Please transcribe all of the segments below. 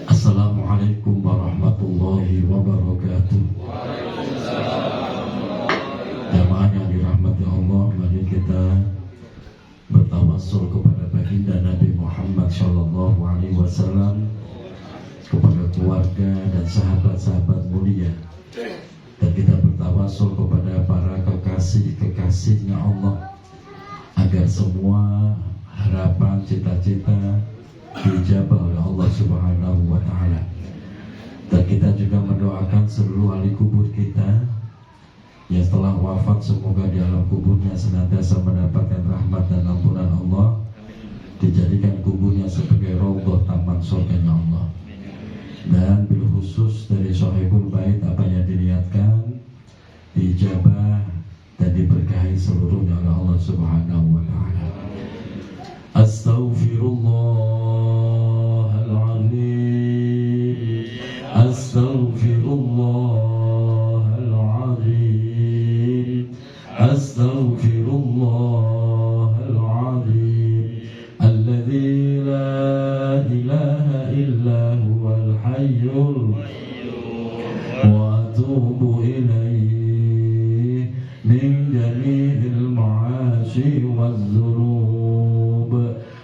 Assalamualaikum warahmatullahi wabarakatuh. Jamaah yang dirahmati Allah, mari kita bertawassul kepada baginda Nabi Muhammad sallallahu alaihi wasallam, kepada keluarga dan sahabat-sahabat mulia, dan kita bertawassul kepada para kekasih-kekasihnya Allah, agar semua harapan, cita-cita dijabah oleh Allah Subhanahu wa Ta'ala. Dan kita juga mendoakan seluruh ahli kubur kita yang setelah wafat, semoga di alam kuburnya senantiasa mendapatkan rahmat dan ampunan Allah, dijadikan kuburnya sebagai raudhah taman surganya Allah. Dan bil khusus dari Sahibul Bait, apa yang diniatkan dijabah dan diberkahi seluruhnya oleh Allah Subhanahu wa Ta'ala. Astaghfirullahaladzim, astaghfirullahaladzim, astaghfirullahaladzim, alladzi la ilaha illa huwal hayyul wa atubu ilaihi min jami'il ma'asi waz dzunub.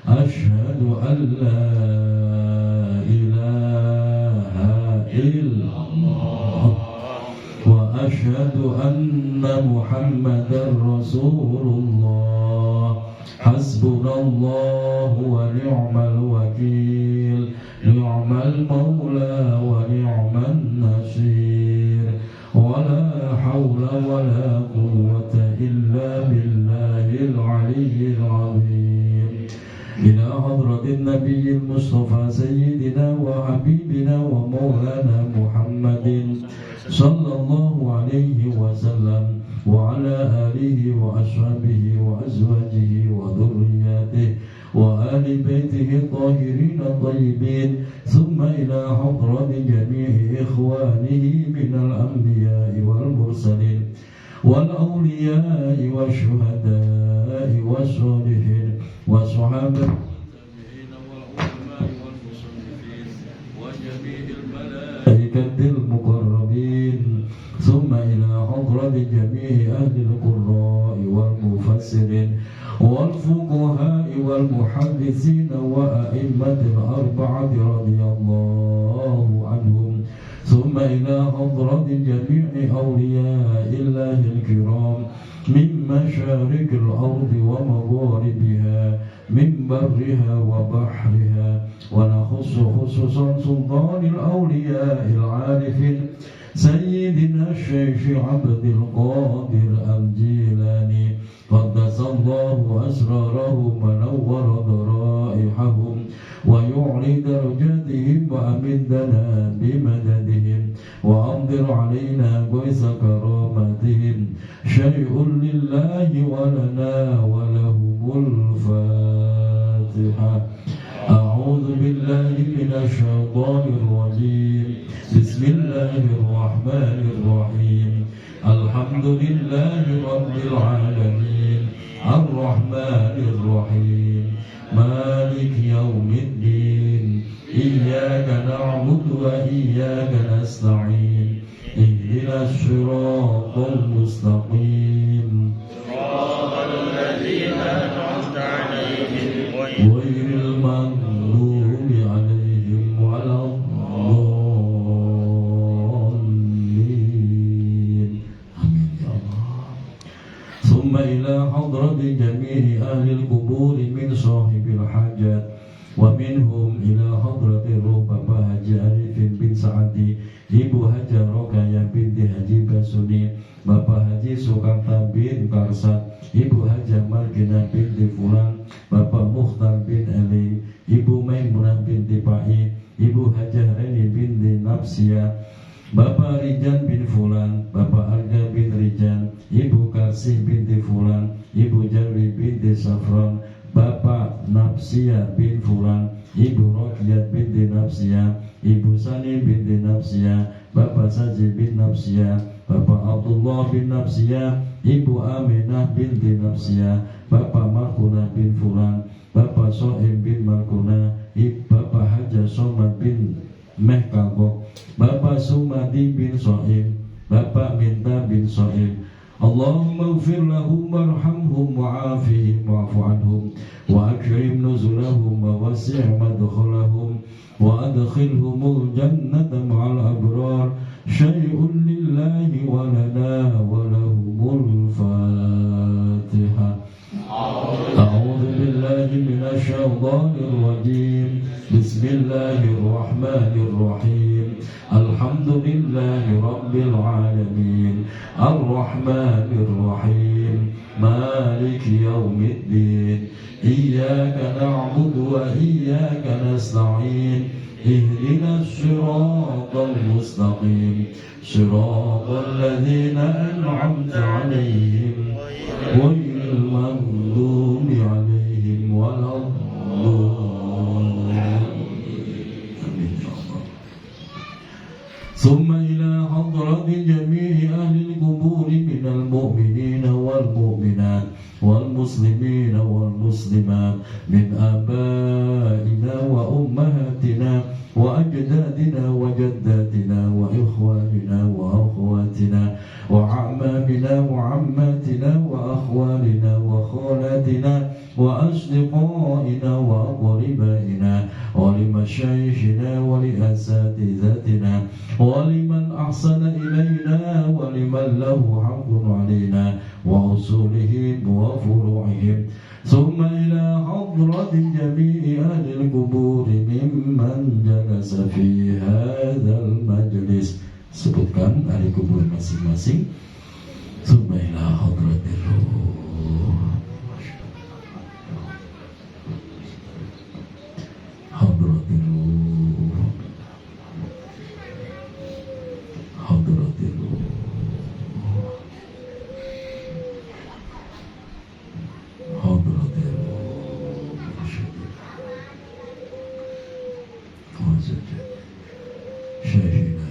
Asyhadu an la ilaha illallah wa asyhadu anna Muhammadar Rasulullah. Hasbunallahu wa ni'mal wakil, ni'mal maula wa ni'man nasir, wa la hawla wa la quwwata illa billahil aliyyil azim. إلى حضرة النبي المصطفى سيدنا وحبيبنا ومولانا محمد صلى الله عليه وسلم وعلى آله وأصحابه وأزواجه وذرياته وآل بيته الطاهرين الطيبين، ثم إلى حضرة جميع إخوانه من الأنبياء والمرسلين والأولياء والشهداء والصالحين والصحابة والعلماء والمصنفين وجميع الملائكة المقربين، ثم إلى حضرة جميع أهل القراء والمفسرين والفقهاء والمحدثين وأئمة الأربعة رضي الله عنهم، ثم إلى حضرة جميع أولياء الله الكرام من مشارق الأرض ومغاربها، من برها وبحرها، ونخص خصوصا سلطان الأولياء العارفين سيدنا الشيخ عبد القادر الجيلاني قدس الله أسرارهم ونور ضرائحهم ويعلي درجاتهم وأمدنا بمددهم وأمطر علينا غيث كرامتهم. شيء لله ولنا ولهم الفاتحة. أعوذ بالله من الشيطان الرجيم. بسم الله الرحمن الرحيم. الحمد لله رب العالمين الرحمن الرحيم مالك يوم الدين إياك نعبد وإياك نستعين اهدنا الصراط المستقيم صراط الذين أنعمت عليهم غير المغضوب عليهم ولا الضالين. آمين يا الله. ثم إلى حضرة جميع أهل القبور من صاحب الحاجات، ومنهم إلى حضرة الروح Bapak Haji Arifin bin Saadi, Ibu Haja Rokayah binti Haji Basuni, Bapak Haji Sukamta bin Karsat, Ibu Haja Margina binti Fulan, Bapak Mukhtar bin Ali, Ibu Maimunah binti Pai, Ibu Haja Reni binti Nafsia, Bapak Rijan bin Fulan, Bapak Arga bin Rijan, Ibu Karsih binti Fulan, Ibu Jarwi binti Safran, Bapak Nafsia bin Fulan, Ibu Rokiat binti Nafsia, Ibu Sani binti Nafsia, Bapak Saji bin Nafsia, Bapak Abdullah bin Nafsia, Ibu Aminah binti Nafsia, Bapak Markunah bin Fulan, Bapak Sohim bin Markunah, Ibu meh kapok. Bapak Sumadi bin Soim, Bapak Minta bin Soim. Allahumma ighfir lahum warhamhum wa'afihim wa'fu anhum wa akrim nuzulahum wa wasi' madkhalahum wa adkhilhumul jannata ma'al abrar. Syai'un lillahi wa lana wa lahumul Fatihah. A'udzu billahi minasy syaithanir rajim. Bismillahir rahmanir rahim. Alhamdulillahi rabbil alamin. Ar-rahmanir rahim. Maliki yaumiddin. Iyyaka na'budu wa iyyaka nasta'in. اهدنا الصراط المستقيم صراط الذين أنعمت عليهم غير المغضوب عليهم ولا الضالين. ثم إلى حضرة جميع أهل القبور من المؤمنين والمؤمنات والمسلمين والمسلمات من آبائنا وأمهاتنا وأجدادنا وجداتنا وإخواننا وأخواتنا وعمامنا وعماتنا وأخوالنا وخالاتنا وأصدقائنا وأقربائنا ولمشايخنا ولأساتذتنا ولمن أحسن إلينا ولمن له حق علينا وأصولهم وفروعهم ثم إلى حضرة جميع أهل القبور ممن جلس في هذا المجلس. Sebutkan ahli kubur masing-masing. Thumma ila hadratir ruh. Hadratir ruh. Hadratir ruh. Hadratir ruh. Syahina.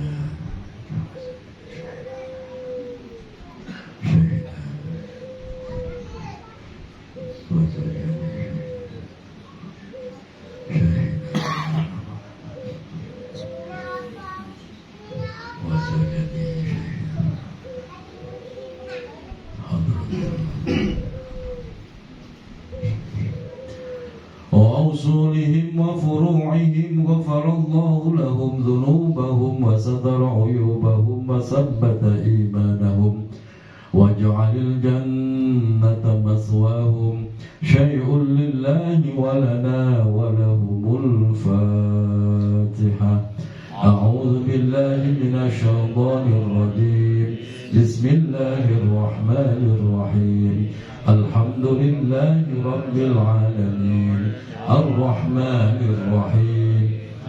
وأصولهم وفروعهم غفر الله لهم ذنوبهم وستر عيوبهم وثبت إيمانهم واجعل الجنة مثواهم شيء لله ولنا ولهم الفاتحة. أعوذ بالله من الشيطان الرجيم. بسم الله الرحمن الرحيم. الحمد لله رب العالمين الرحمن الرحيم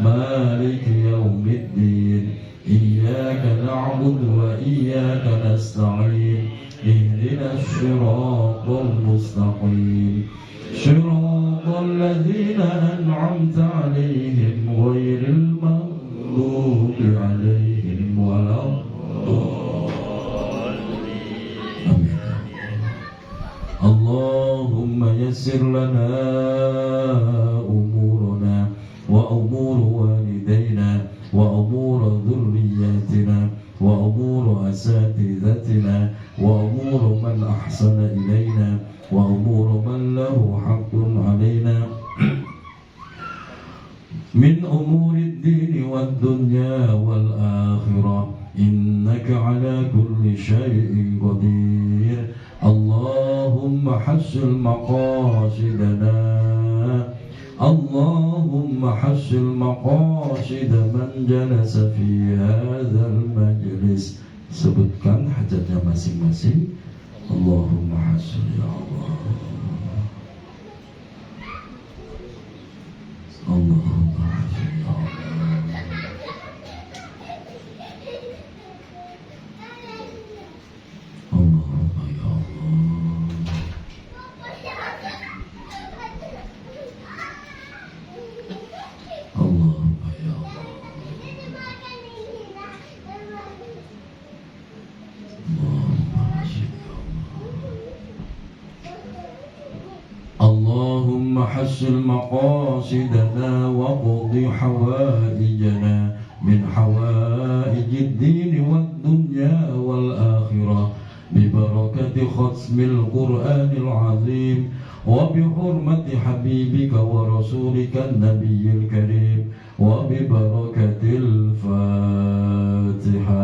مالك يوم الدين إياك نعبد وإياك نستعين اهدنا الصراط المستقيم صراط الذين أنعمت عليهم غير المغضوب عليهم ولا الضالين. اللهم يسر لنا أمورنا وأمور والدينا وأمور ذرياتنا وأمور أساتذتنا وأمور من أحسن إلينا وأمور من له حق علينا من أمور الدين والدنيا والآخرة إنك على كل شيء قدير. اللهم حسن مقاصدنا اللهم حسن مقاصد من جلس في هذا المجلس. Sebutkan hajatnya masing-masing. Allahumma hasil ya Allah. Allahumma hasil ya Allah. Allahumma ya Allah. Allahumma ya Allah. اللهم حسن مقاصدنا وقض حوائجنا من حوائج الدين والدنيا والآخرة ببركة ختم القرآن العظيم وبحرمة حبيبك ورسولك النبي الكريم وببركة الفاتحة.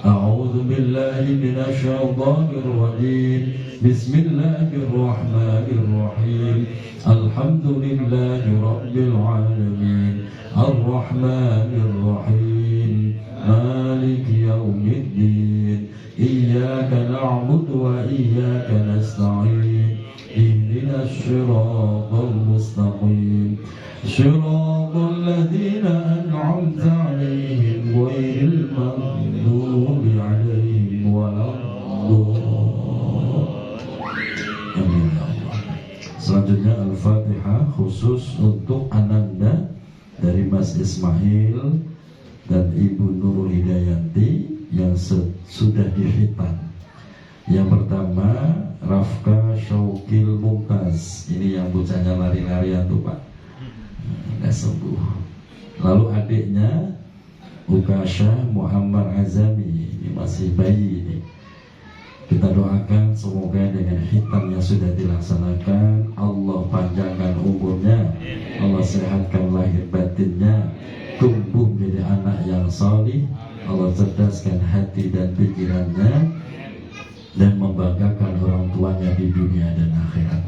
أعوذ بالله من الشيطان الرجيم. بسم الله الرحمن الرحيم. الحمد لله رب العالمين الرحمن الرحيم مالك يوم الدين إياك نعبد وإياك نستعين اهدنا الصراط المستقيم صراط الذين أنعمت عليهم غير المغضوب عليهم ولا الضالين. Selanjutnya Al-Fatihah khusus untuk Ananda dari Mas Ismail dan Ibu Nurul Hidayanti yang sudah dihitan. Yang pertama Rafka Syaukil Mumtaz, ini yang bocahnya lari-larian tuh Pak, udah sembuh. Lalu adiknya Ukasha Muhammad Azami, ini masih bayi ini. Kita doakan semoga dengan hitam yang sudah dilaksanakan Allah panjangkan umurnya, Allah sehatkan lahir batinnya, tumbuh menjadi anak yang salih, Allah cerdaskan hati dan pikirannya, dan membanggakan orang tuanya di dunia dan akhirat.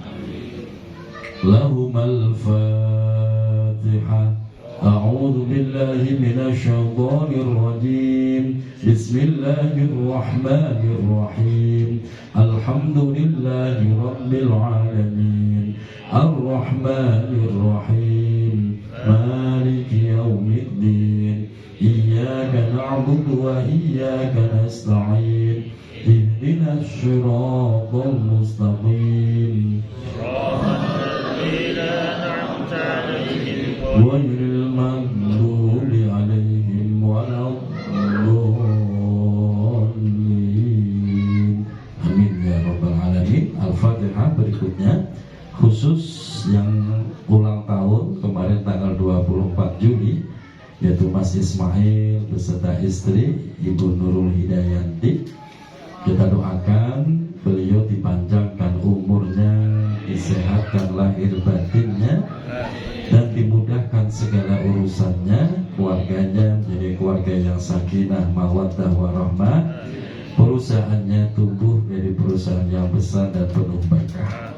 Lahumal Fatihah. A'udzu billahi minasy syaithanir rajim. Bismillahirrahmanirrahim. Alhamdulillahi rabbil alamin. Ar-Rahmanir Rahim. Maliki yaumiddin. Iyyaka na'budu wa iyyaka nasta'in. Ihdinas siratal mustaqim. Ghairil maghdubi 'alaihim waladdallin. Amin ya rabbal alamin. Al-Fatihah berikutnya khusus yang ulang tahun kemarin tanggal 24 Juli, yaitu Mas Ismail beserta istri Ibu Nurul Hidayanti. Kita doakan beliau dipanjangkan umurnya, disehatkan lahir batinnya, dan dimudahkan segala urusannya, keluarganya menjadi keluarga yang sakinah, mawaddah warahmah, perusahaannya tumbuh menjadi perusahaan yang besar dan penuh berkah.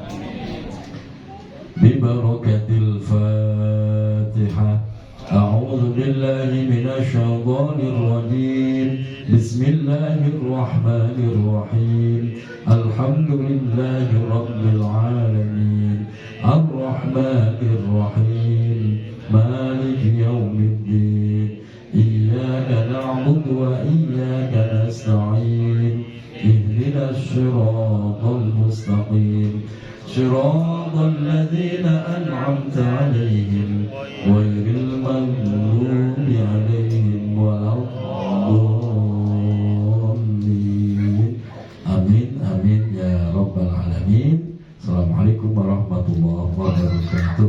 Bi barakatil Fatihah. A'udzu billahi minasy syaithanir rajim. Bismillahirrahmanirrahim. Alhamdulillahi rabbil alamin. Ar-Rahmanir Rahim. Maliki yaumiddin. Iyyaka na'budu wa iyyaka nasta'in. Ihdinas siratal mustaqim. Siratal ladzina an'amta 'alaihim ghairil maghdubi 'alaihim waladdallin. Amin amin ya rabbal alamin. Assalamualaikum warahmatullahi wabarakatuh.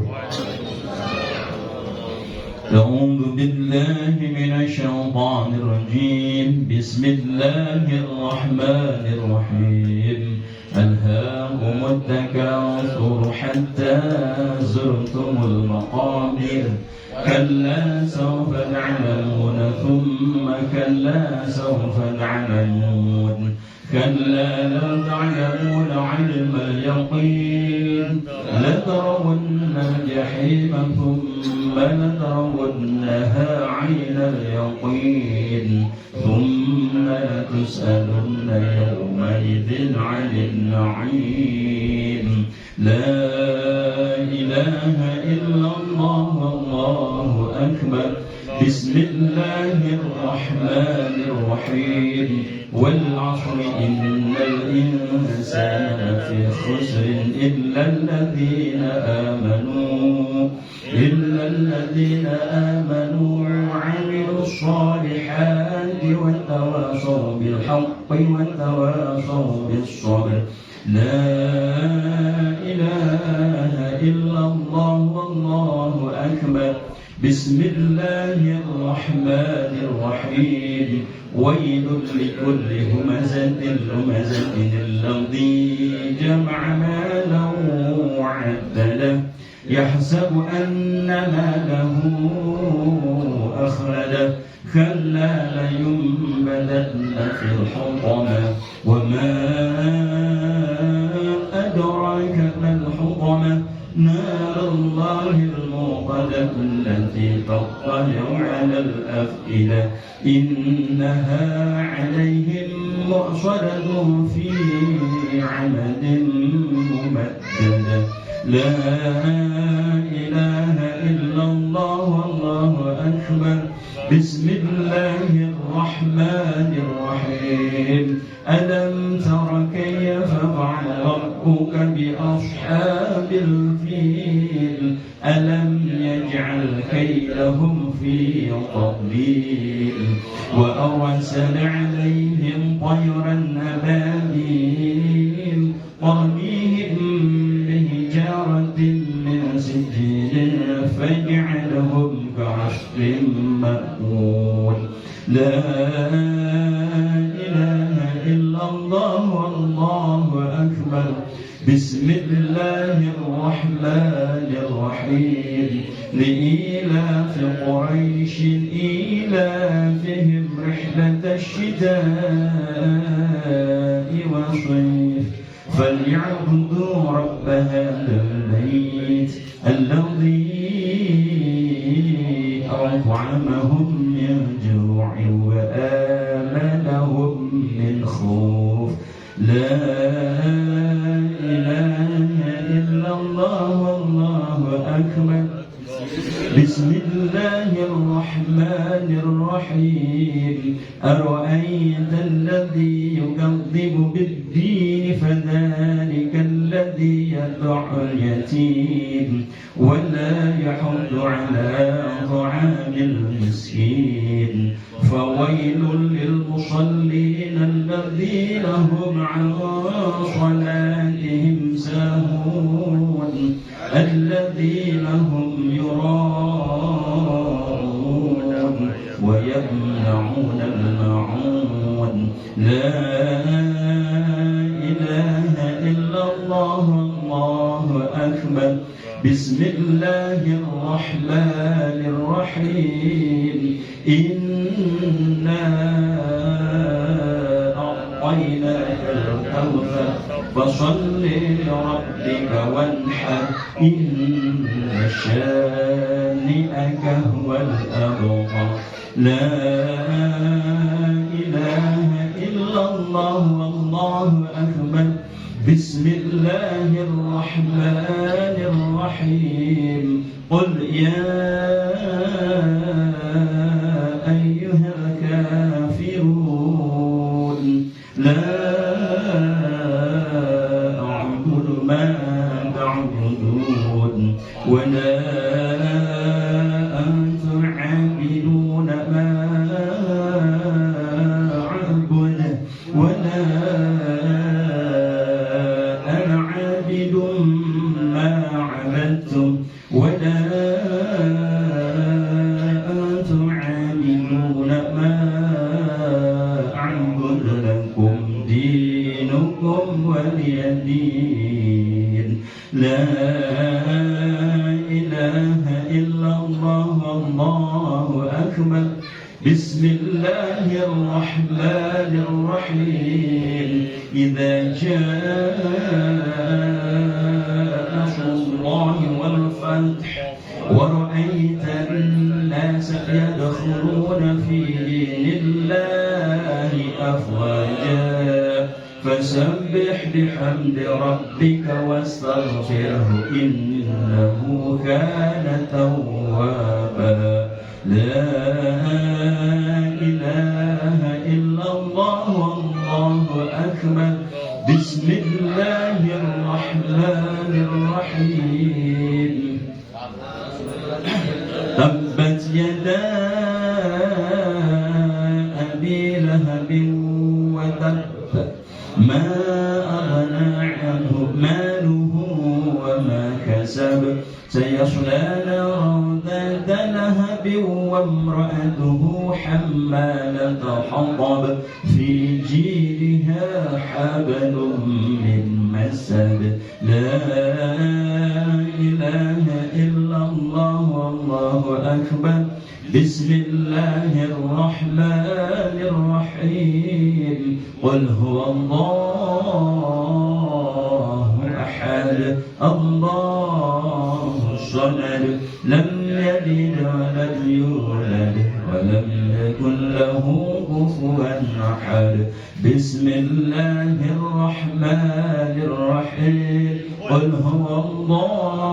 A'udzu billahi minasy syaithanir rajim. Bismillahir rahmanir rahim. Alhaakumut takatsur hatta zurtumul maqabir. Kalla sawfa ta'lamun thumma kalla sawfa ta'lamun. كلا لو تعلمون علم اليقين لترون الجحيم ثم لترونها عين اليقين ثم لتسألن يومئذ عن النعيم. لا إله إلا الله والله أكبر. بسم الله الرحمن الرحيم. والعصر إن الإنسان في خسر إلا الذين آمنوا وعملوا الصالحات وتواصوا بالحق وتواصوا بالصبر. لا إله إلا الله والله أكبر. بسم الله الرحمن الرحيم ويل لكل همزة لمزة الذي جمع مالا وعدده يحسب أن ماله أخلده كلا لينبذن في الحطمة وما أدراك ما الحطمة نار الله الموقدة التي تطلع على الأفئدة إنها عليهم مؤصدة في عمد ممددة لا إله إلا الله والله أكبر بسم الله الرحمن الرحيم ألم تر كيف فعل ربك بأصحاب الفيل ألم يجعل كيدهم في تضليل وأرسل عليهم طيرا أبابيل ترميهم بحجارة من سجيل فجعلهم كعصف مأكول لا إله إلا الله والله أكبر بسم الله الرحمن الرحيم لإيلاف قريش إيلافهم رحلة الشتاء والصيف فليعبدوا رب هذا البيت الذي أطعمهم من جوع وآمنهم من خوف لا إله إلا الله والله أكبر بسم الله الرحمن الرحيم أرأيت الذي يكذب بالدين فذلك الذي يدع اليتيم ولا يحض على طعام المسكين فويل للمصلين الذين هم عن صلاتهم ساهون الذين هم يراءون ويمنعون الماعون لا إله إلا الله الله أكبر بسم الله الرحمن الرحيم إنا أعطيناك الكوثر فصل لربك وانحر إن شانئك هو الأبتر لا إله إلا الله والله أكبر بسم الله الرحمن الرحيم قل يا أيها الكافرون لا أعبد ما تعبدون ولا أنتم عابدون ما أعبد ولا أنا عابد ما عبدتم ولا أنتم عابدون ما أعبد لكم دينكم ولي دين لا إله إلا الله الله أكبر بسم الله الرحمن الرحيم إذا جاء نصر الله والفتح ورأيت الناس يدخلون في دين الله أفواجا فسبح بحمد ربك واستغفره إنه كان توابا لا إله إلا الله والله أكبر بسم الله الرحمن الرحيم تبت يدا أبي لهب وتب ما أغنى عنه ماله وما كسب سيصلى نارا ذات لهب كذاب وامرأته حمالة حطب في جيدها حبل من مسد لا إله إلا الله والله أكبر بسم الله الرحمن الرحيم قل هو الله أحد الله الصمد لم يلد ولم يولد ولم يكن له كفوا أحد بسم الله الرحمن الرحيم قل هو الله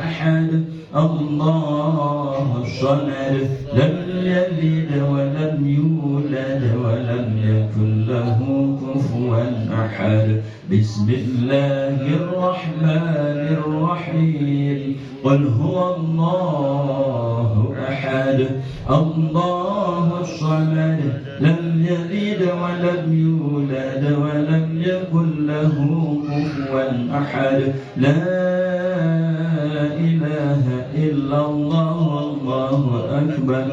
أحد الله الصمد لم يلد ولم يولد ولم يكن له كفوا أحد بسم الله الرحمن الرحيم قل هو الله أحد الله الصمد لم يلد ولم يولد ولم يكن له كفوا أحد لا إله إلا الله والله أكبر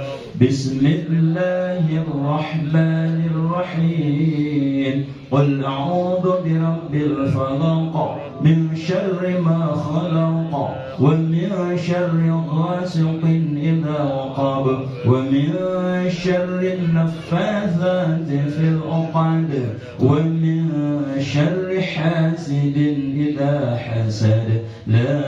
بسم الله الرحمن الرحيم قل أعوذ برب الفلق من شر ما خلق ومن شر غاسق إذا وقب ومن شر النفاثات في العقد ومن شر حاسد إذا حسد لا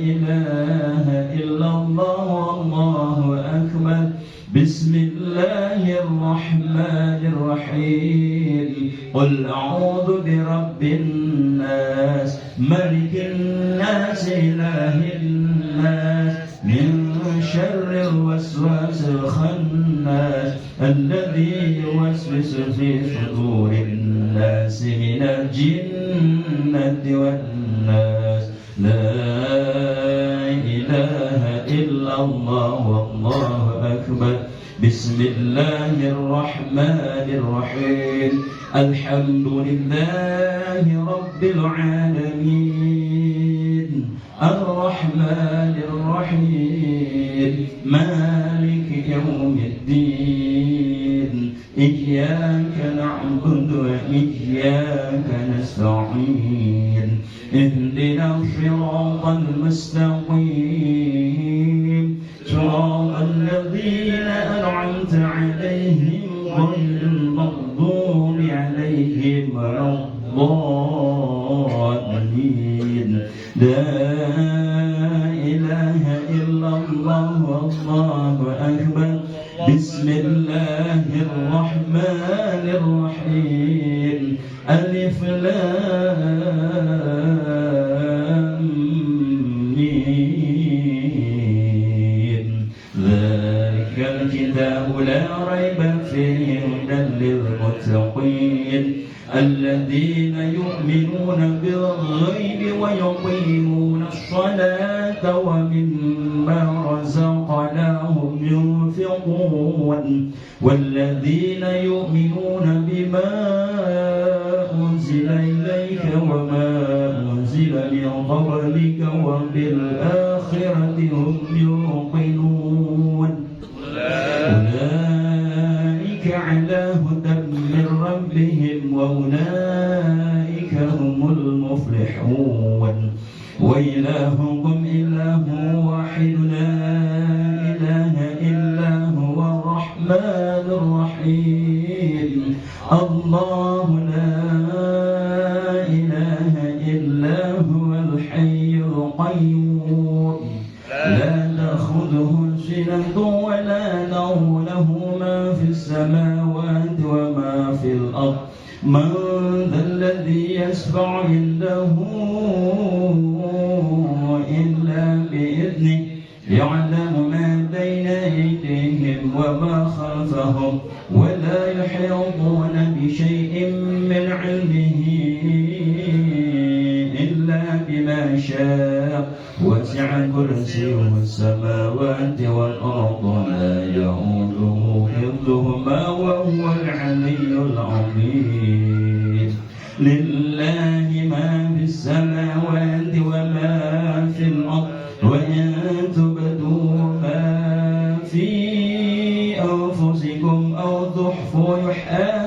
إله إلا الله والله أكبر بسم الله الرحمن الرحيم قل أعوذ برب الناس ملك الناس إله الناس من شر الوسواس الخناس الذي يوسوس في صدور الناس من الجنة والناس لا إله إلا الله والله أكبر بسم الله الرحمن الرحيم الحمد لله رب العالمين الرحمن الرحيم مالك يوم الدين إياك نعبد وإياك نستعين اهدنا الصراط المستقيم صراط الذين أنعمت عليهم غير المغضوب عليهم ولا الضالين لا إله إلا الله والله أكبر بسم الله الرحمن الرحيم ألف لام ميم ذلك الكتاب لا ريب فيه هدى للمتقين الذين يؤمنون بالغيب ويقيمون الصلاة ومما رزقناهم ينفقون والذين يؤمنون بما أنزل إليك وما أنزل من قبلك وبالآخرة هم يوقنون أولئك على هدى من ربهم وأولئك هم المفلحون وإلهكم إله واحد لا إله إلا هو الرحمن الرحيم الله لا إله إلا هو الحي القيوم لا تأخذه سنة ولا نوم له ما في السماوات وما في الأرض من ذا الذي يشفع عنده إلا بإذنه يعلم ما بين أيديهم وما خلفهم ولا يحيطون بشيء من علمه إلا بما شاء وسع كرسيه السماوات والأرض لا يؤوده حفظهما وهو العلي العظيم لله ما في السماوات وما في الأرض وإن تبدوا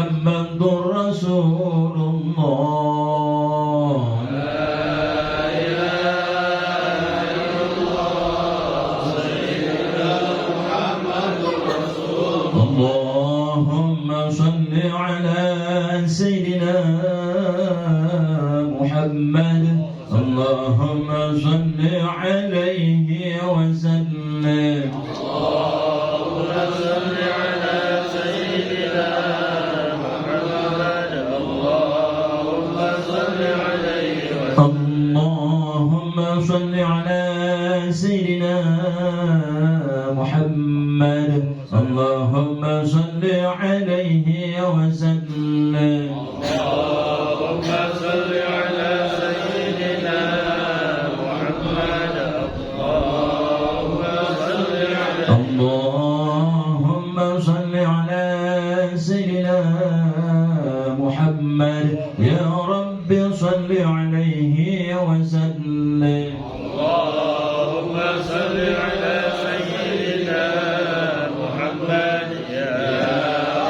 Muhammadur Rasulullah. Allahumma salli ala Sayyidina Muhammad. Allahumma salli alaihi wa sallim. Allahumma salli ala Sayyidina Muhammad. Allahumma salli alaihi wa sallim. Allahumma salli ala Sayyidina Muhammad. Allahumma salli alaihi wa sallim. Allahumma salli ala Sayyidina Muhammad. Allahumma salli alaihi. Allahumma salli ala Sayyidina Muhammad. Ya Rabbi salli alaihi wa sallim. Allahumma salli ala Sayyidina Muhammad. Ya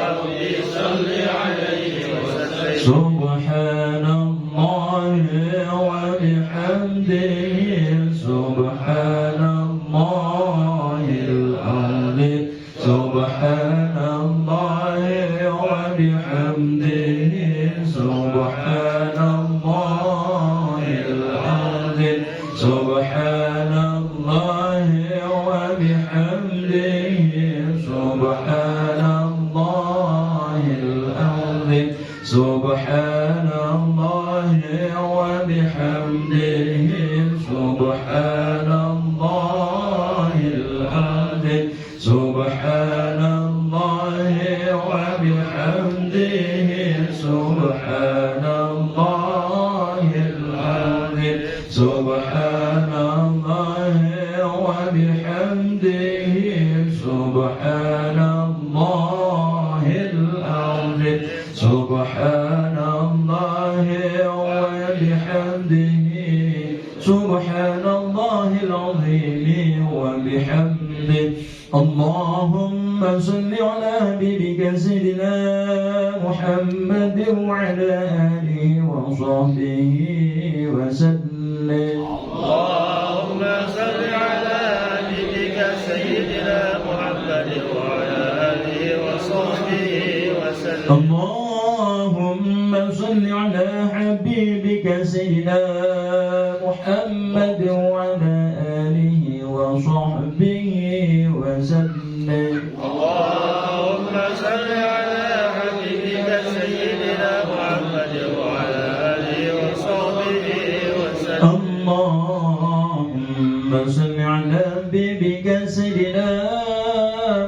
Rabbi salli alaihi wa sallim. Subhanallahi wa bihamdihi. Subhanallahil azim. Subhanallahi wa bihamdihi. Subhanallahil azim. Subhanallahi wa bihamdihi. Subhanallahil azim. Subhanallahi wa bihamdihi. Subhanallahil azim. Subhanallahi wa bihamdihi. Subhanallahil azim. Subhanallahi wa bihamdihi. Subhanallahil azim. Subhanallahi wa bihamdihi. Subhanallahil azim wa bihamdihi. Allahumma salli ala habibika Sayyidina Muhammad wa ala alihi wa sahbihi wa sallim. Allahumma salli ala habibika Sayyidina Muhammad wa ala alihi wa sahbihi wa sallim. Allahumma salli ala habibika Sayyidina Muhammad wa ala alihi wa sahbihi wa sallim. Allahumma salli ala habibika Sayyidina Muhammad wa ala alihi wa sahbihi wa sallim. Allahumma salli ala habibika Sayyidina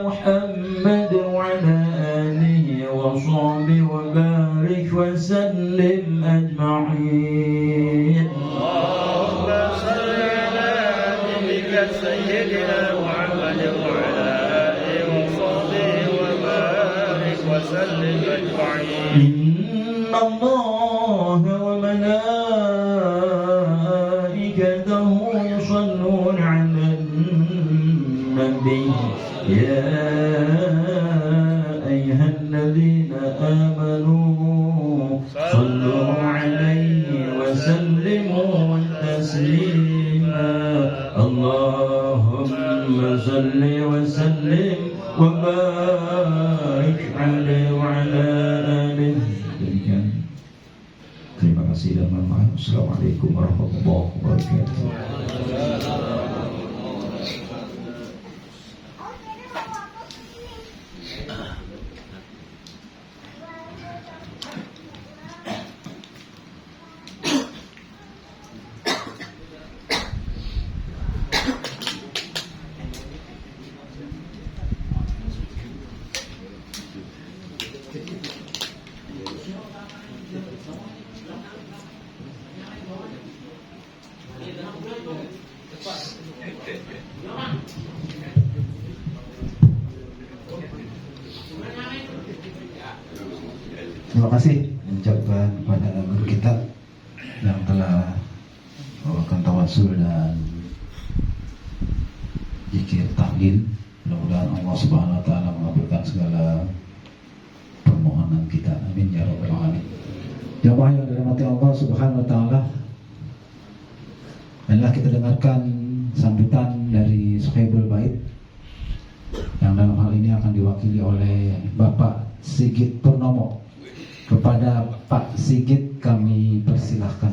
Muhammad wa ala alihi wa sahbihi wa barik wa sallim ajma'in. Allahumma salli ala habibika Sayyidina Muhammad wa ala alihi wa sahbihi wa barik wa sallim ajma'in. Inna Allaha wa malaikatahu yusalluna 'alan nabiy. Ya ayyuhalladhina amanu sallu 'alaihi wa sallimu taslima. Allahumma salli wa sallim wa barik 'alaihi wa ala alihi. Demikian. Terima kasih dan mohon maaf. Assalamualaikum warahmatullahi wabarakatuh. Terima kasih mengucapkan kepada guru kita yang telah membawakan tawasul dan zikir tahlil. Mudah-mudahan Allah Subhanahu wa taala mengabulkan segala permohonan permohonan kita. Amin ya rabbal alamin. Jamaah yang dirahmati Allah Subhanahu wa taala, adalah kita dengarkan sambutan dari Sahibul Bait yang dalam hal ini akan diwakili oleh Bapak Sigit Purnomo. Kepada Pak Sigit kami persilahkan.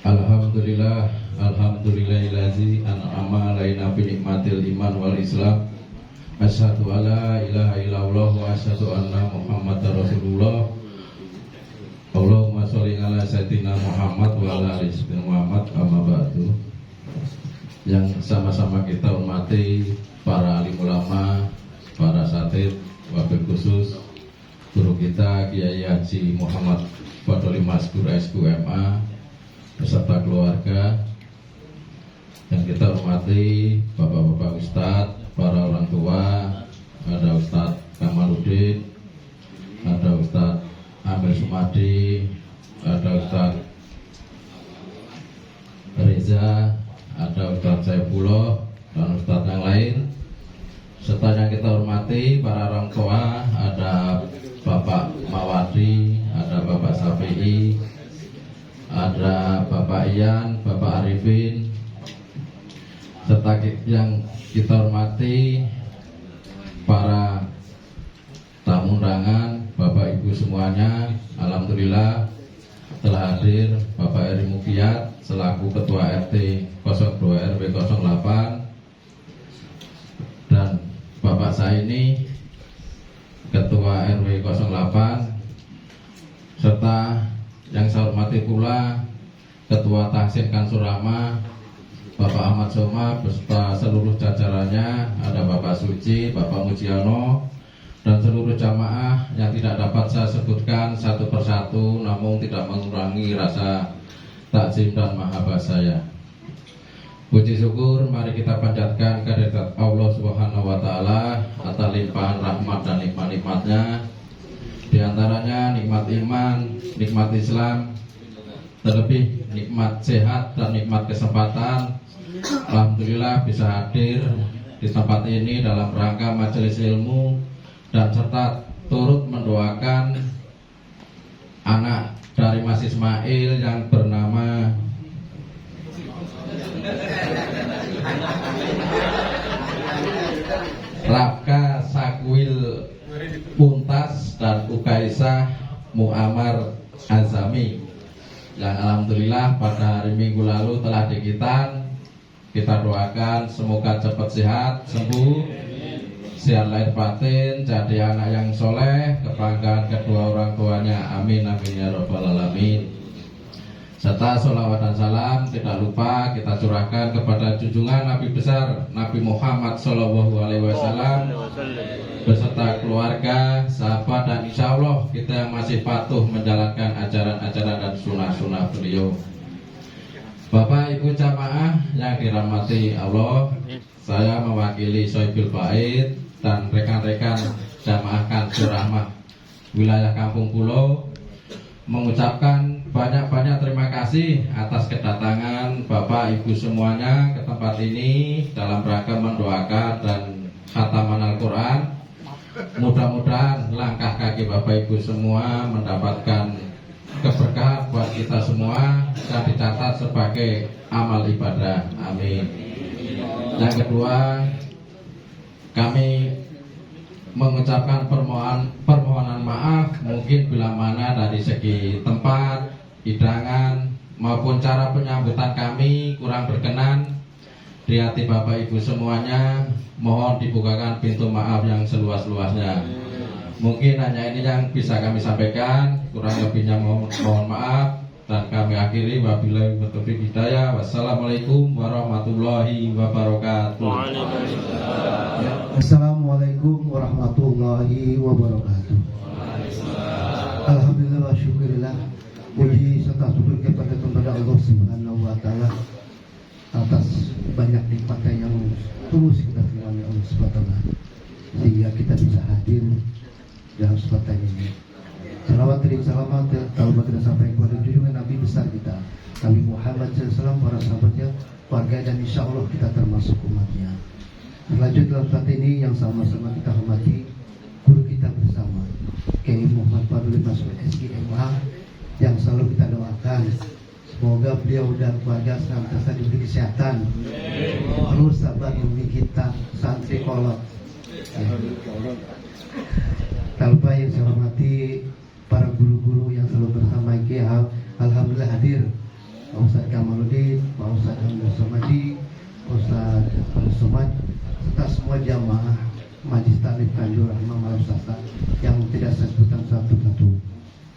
Alhamdulillah, alhamdulillahillazi an'ama alaina bi nikmatil iman wal islam. Asyhadu alla ilaha illallah wa asyhadu anna Muhammadar Rasulullah. Allahumma sholli ala sayyidina Muhammad wa ala ali sayyidina Muhammad, amma ba'du. Yang sama-sama kita hormati para alim ulama, para satid, wabil khusus guru kita Kiai Haji Muhammad Fadli Maskur SQMA beserta keluarga. Yang kita hormati bapak-bapak ustadz, para orang tua, ada Ustadz Kamaluddin, ada Ustadz Amir Sumadi, ada Ustadz Reza, ada Ustadz Saifullah, dan Ustadz yang lain. Serta yang kita hormati para orang tua, ada Bapak Mawadi, ada Bapak Safi'i, ada Bapak Ian, Bapak Arifin, serta yang kita hormati para tamu undangan, Bapak Ibu semuanya. Alhamdulillah telah hadir Bapak Eri Mufiat selaku Ketua RT 02 RW 08 dan Bapak Saini Ketua RW 08, serta yang saya hormati pula Ketua Tahsin Kansurama Bapak Ahmad Soma beserta seluruh jajarannya, ada Bapak Suci, Bapak Mujiano, dan seluruh jamaah yang tidak dapat saya sebutkan satu persatu, namun tidak mengurangi rasa takzim dan mahabbah saya. Puji syukur mari kita panjatkan kehadirat Allah Subhanahu wa taala atas limpahan rahmat dan nikmat-nikmatnya. Di antaranya nikmat iman, nikmat Islam, terlebih nikmat sehat dan nikmat kesempatan. Alhamdulillah bisa hadir di tempat ini dalam rangka majelis ilmu dan serta turut mendoakan anak dari Mas Ismail yang bernama Rafka Sakwil Puntas dan Ukaisah Muammar Azami yang alhamdulillah pada hari Minggu lalu telah dikitan. Kita doakan semoga cepat sehat, sembuh, sehat lahir batin, jadi anak yang soleh, kebanggaan kedua orang tuanya. Amin amin ya rabbal alamin. Serta sholawat dan salam tidak lupa kita curahkan kepada junjungan Nabi besar Nabi Muhammad SAW beserta keluarga, sahabat, dan insya Allah kita yang masih patuh menjalankan ajaran-ajaran dan sunnah-sunnah beliau. Bapak Ibu jamaah yang dirahmati Allah, saya mewakili Sahibul Bait dan rekan-rekan jamaah Kanjur Rahmah wilayah Kampung Pulau mengucapkan banyak-banyak terima kasih atas kedatangan Bapak Ibu semuanya ke tempat ini dalam rangka mendoakan dan khataman Al-Quran. Mudah-mudahan langkah kaki Bapak Ibu semua mendapatkan keberkahan buat kita semua dan dicatat sebagai amal ibadah. Amin. Yang kedua, kami mengucapkan permohonan maaf mungkin bila mana dari segi tempat, hidangan maupun cara penyambutan kami kurang berkenan di hati Bapak Ibu semuanya. Mohon dibukakan pintu maaf yang seluas-luasnya. Mungkin hanya ini yang bisa kami sampaikan, kurang lebihnya mohon maaf, dan kami akhiri wabillahi taufiq hidayah. Wassalamualaikum warahmatullahi wabarakatuh. Assalamualaikum warahmatullahi wabarakatuh. Alhamdulillah wa syukurillah. Puji serta syukur kepada Allah Subhanahu wa taala atas banyak nikmatnya yang tulus kita terima oleh Allah Subhanahu wa taala sehingga kita bisa hadir dalam kesempatan ini. Salawat dan salamat kalau kita sampaikan kepada junjungan Nabi besar kita Nabi Muhammad SAW, para sahabatnya, keluarga, dan insya Allah kita termasuk umatnya. Selanjutnya dalam saat ini yang sama-sama kita hormati guru kita bersama Kiai Muhammad Fadlul Masud SGMA, yang selalu kita doakan semoga beliau dan keluarga senantiasa diberi kesehatan, terus sabar demi kita santri kolot. Tanpa yang saya hormati para guru-guru yang selalu bersama Kiai, alhamdulillah hadir Pak Ustadz Kamaluddin, Pak Ustadz Hamdul Somadi, Ustadz Abdul Somad, serta semua jamaah Majlis Taklim Tanjung Rahmah Malam Selasa yang tidak saya sebutkan satu-satu,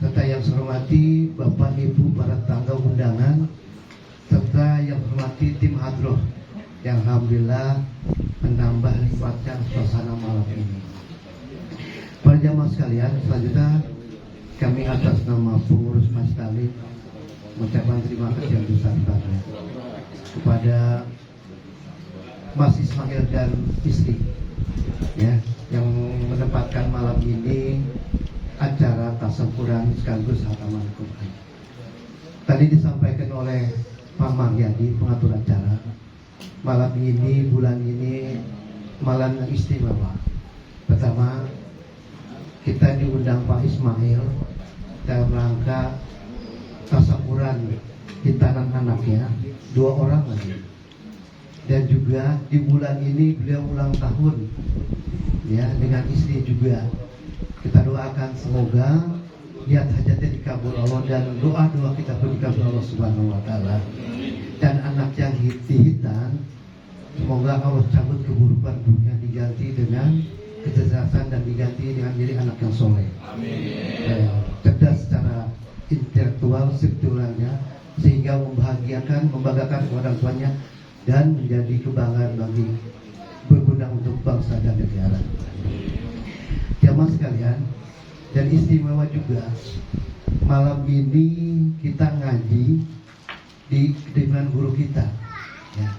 serta yang saya hormati Bapak Ibu para tangga undangan, serta yang hormati tim hadroh yang alhamdulillah menambah lipatnya suasana malam ini. Para jamaah sekalian, selanjutnya kami atas nama pengurus Majlis Taklim mengucapkan terima kasih yang besar-besarnya kepada Mas Ismail dan istri, ya, yang menempatkan malam ini acara tasawuran sekaligus hataman Quran. Tadi disampaikan oleh Pak Maryadi, pengatur acara, malam ini, bulan ini malam yang istimewa. Pertama, kita diundang Pak Ismail dalam rangka tasawuran hitanan anaknya, 2 orang lagi. Dan juga di bulan ini beliau ulang tahun, ya, dengan istri juga. Kita doakan semoga niat hajatnya dikabul Allah dan doa-doa kita pun dikabul Allah Subhanahu wa taala. Dan anak yang dihitan, semoga Allah cabut keburukan dunia, diganti dengan kecerdasan dan diganti dengan jadi anak yang soleh. Cerdas secara intelektual, spiritualnya, sehingga membahagiakan, membanggakan orang tuanya dan menjadi kebanggaan bagi berguna untuk bangsa dan negara. Jamaah sekalian, dan istimewa juga malam ini kita ngaji dengan guru kita, ya.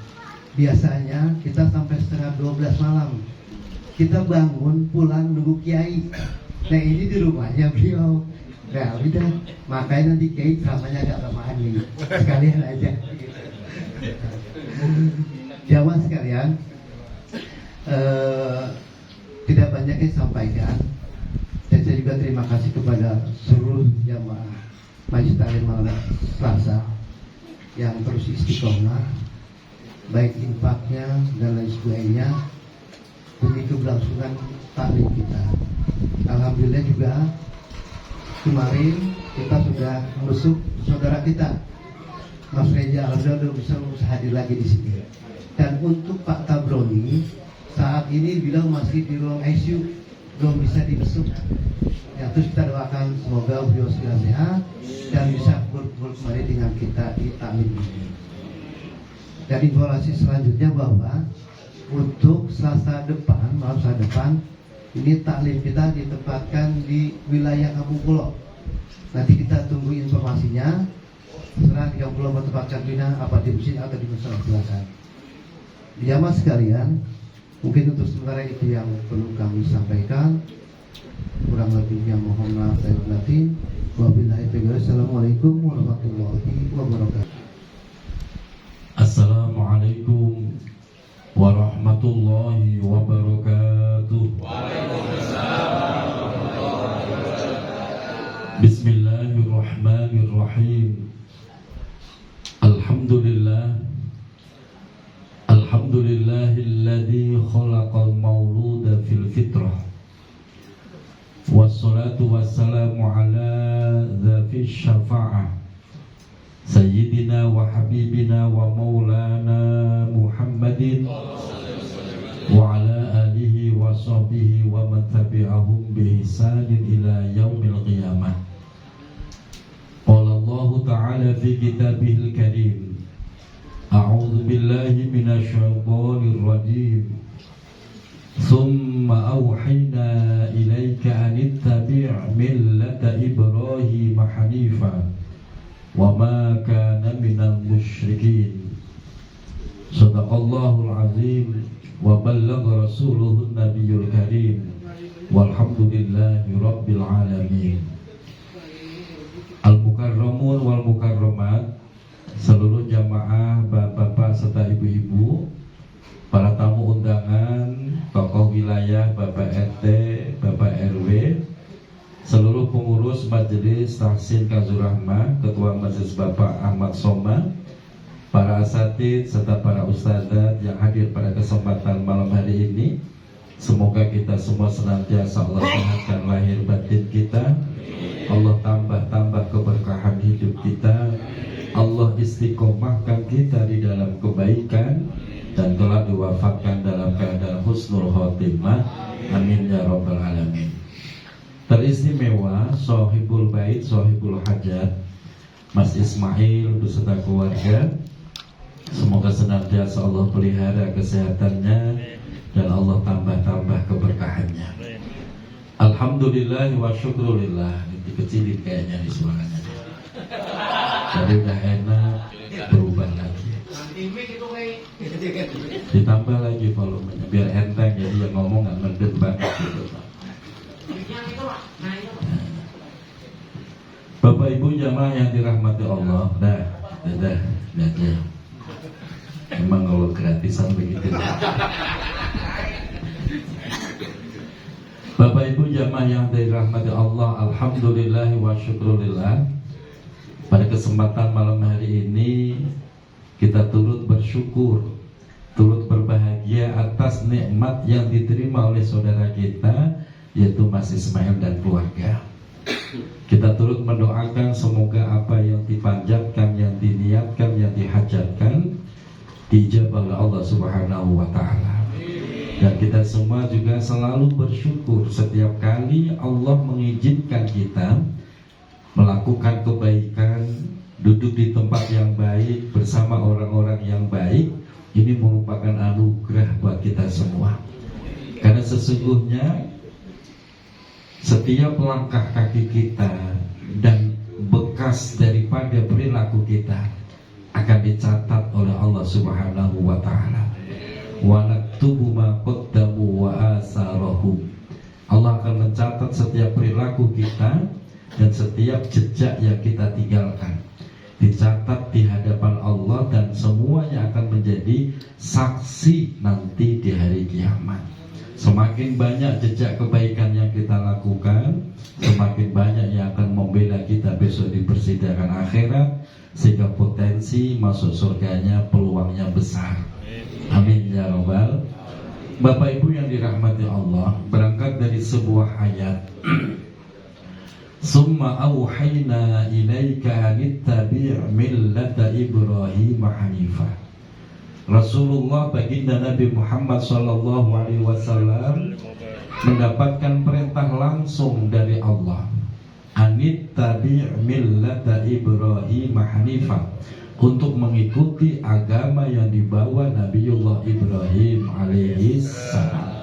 Biasanya kita sampai setengah 12 malam kita bangun pulang nunggu kiai. Nah ini di rumahnya beliau. Nah udah, makanya nanti kiai ceramahnya agak lamahan nih, sekalian aja. Jamaah sekalian, tidak banyak yang sampaikan, dan saya juga terima kasih kepada seluruh jamaah Majlis Taklim Malam Selasa yang terus istiqomah, baik infaknya dan lain sebagainya demi keberlangsungan taklim kita. Alhamdulillah juga kemarin kita sudah menusuk saudara kita Mas Reja, alhamdulillah bisa hadir lagi di sini. Dan untuk Pak Tabroni saat ini beliau masih di ruang ICU, belum bisa dibesuk. Ya, terus kita doakan semoga beliau segera sehat dan bisa berkumpul kembali dengan kita di taklim ini. Dan informasi selanjutnya bahwa untuk Selasa depan, malam Selasa depan, ini taklim kita ditempatkan di wilayah Kampung Pulau. Nanti kita tunggu informasinya. Setelah 30 tempatkan bina apa di masjid atau di musola silakan. Jamaah sekalian, mungkin untuk sementara itu yang perlu kami sampaikan. Kurang lebihnya mohon maaf saya batin. Wabillahi taufiq. Assalamualaikum warahmatullahi wabarakatuh. Assalamualaikum warahmatullahi wabarakatuh. Bismillahirrahmanirrahim. Alhamdulillahilladzi khalaqal mauluda fil fitrah. Wassalatu wassalamu ala dzafis syafa'ah Sayyidina wa habibina wa maulana Muhammadin wa ala alihi wa sahbihi wa man tabi'ahum bi ihsanin ila yaumil qiyamah. Qala Allah Ta'ala fi kitabihil karim, A'udzu billahi minasy syaithanir rajim. Tsumma auhayna ilaika an ittabi' millata Ibrahim hanifan wa ma kana minal musyrikin. Shadaqallahul azim wa ballagha rasuluhun nabiyyul karim. Walhamdulillahi rabbil alamin. Al-mukarramun wal mukarramat, seluruh jamaah bapak-bapak serta ibu-ibu para tamu undangan, tokoh wilayah, Bapak RT, Bapak RW, seluruh pengurus Majelis Tahsin Kazurahma, Ketua Majelis Bapak Ahmad Soma, para asatidz serta para ustadzat yang hadir pada kesempatan malam hari ini. Semoga kita semua senantiasa Allah sehatkan lahir batin kita, Allah tambah keberkahan hidup kita, Allah istiqomahkan kita di dalam kebaikan, dan telah diwafatkan dalam keadaan husnul khotimah. Amin ya rabbal alamin. Teristimewa Sohibul Bait, Sohibul Hajat, Mas Ismail beserta keluarga, semoga senantiasa Allah pelihara kesehatannya dan Allah tambah keberkahannya. Alhamdulillah wa syukrulillah. Dikecilin kayaknya di suaranya. Jadi udah enak, berubah lagi. Ditambah lagi volumenya biar enteng, jadi yang ngomong nggak ngedep banget gitu. Bapak Ibu jamaah yang dirahmati Allah, dah. Emang kalau gratisan begitu. Bapak Ibu jamaah yang dirahmati Allah, alhamdulillah wa syukrulillah. Pada kesempatan malam hari ini kita turut bersyukur, turut berbahagia atas nikmat yang diterima oleh saudara kita, yaitu Mas Ismail dan keluarga. Kita turut mendoakan semoga apa yang dipanjatkan, yang diniatkan, yang dihajatkan dijabah oleh Allah Subhanahu wa Ta'ala. Dan kita semua juga selalu bersyukur setiap kali Allah mengizinkan kita melakukan kebaikan, duduk di tempat yang baik bersama orang-orang yang baik. Ini merupakan anugerah buat kita semua. Karena sesungguhnya setiap langkah kaki kita dan bekas daripada perilaku kita akan dicatat oleh Allah Subhanahu wa Ta'ala. Wa naktubu ma qaddamu wa asarahum. Allah akan mencatat setiap perilaku kita dan setiap jejak yang kita tinggalkan, dicatat di hadapan Allah, dan semuanya akan menjadi saksi nanti di hari kiamat. Semakin banyak jejak kebaikan yang kita lakukan, semakin banyak yang akan membela kita besok di persidangan akhirat, sehingga potensi masuk surganya peluangnya besar. Amin ya rabbal. Bapak Ibu yang dirahmati Allah, berangkat dari sebuah ayat, summa auhayna ilaika anittabi' millata Ibrahim hanifah. Rasulullah baginda Nabi Muhammad SAW mendapatkan perintah langsung dari Allah, anittabi' millata Ibrahim hanifah, untuk mengikuti agama yang dibawa Nabiullah Ibrahim alaihissalam.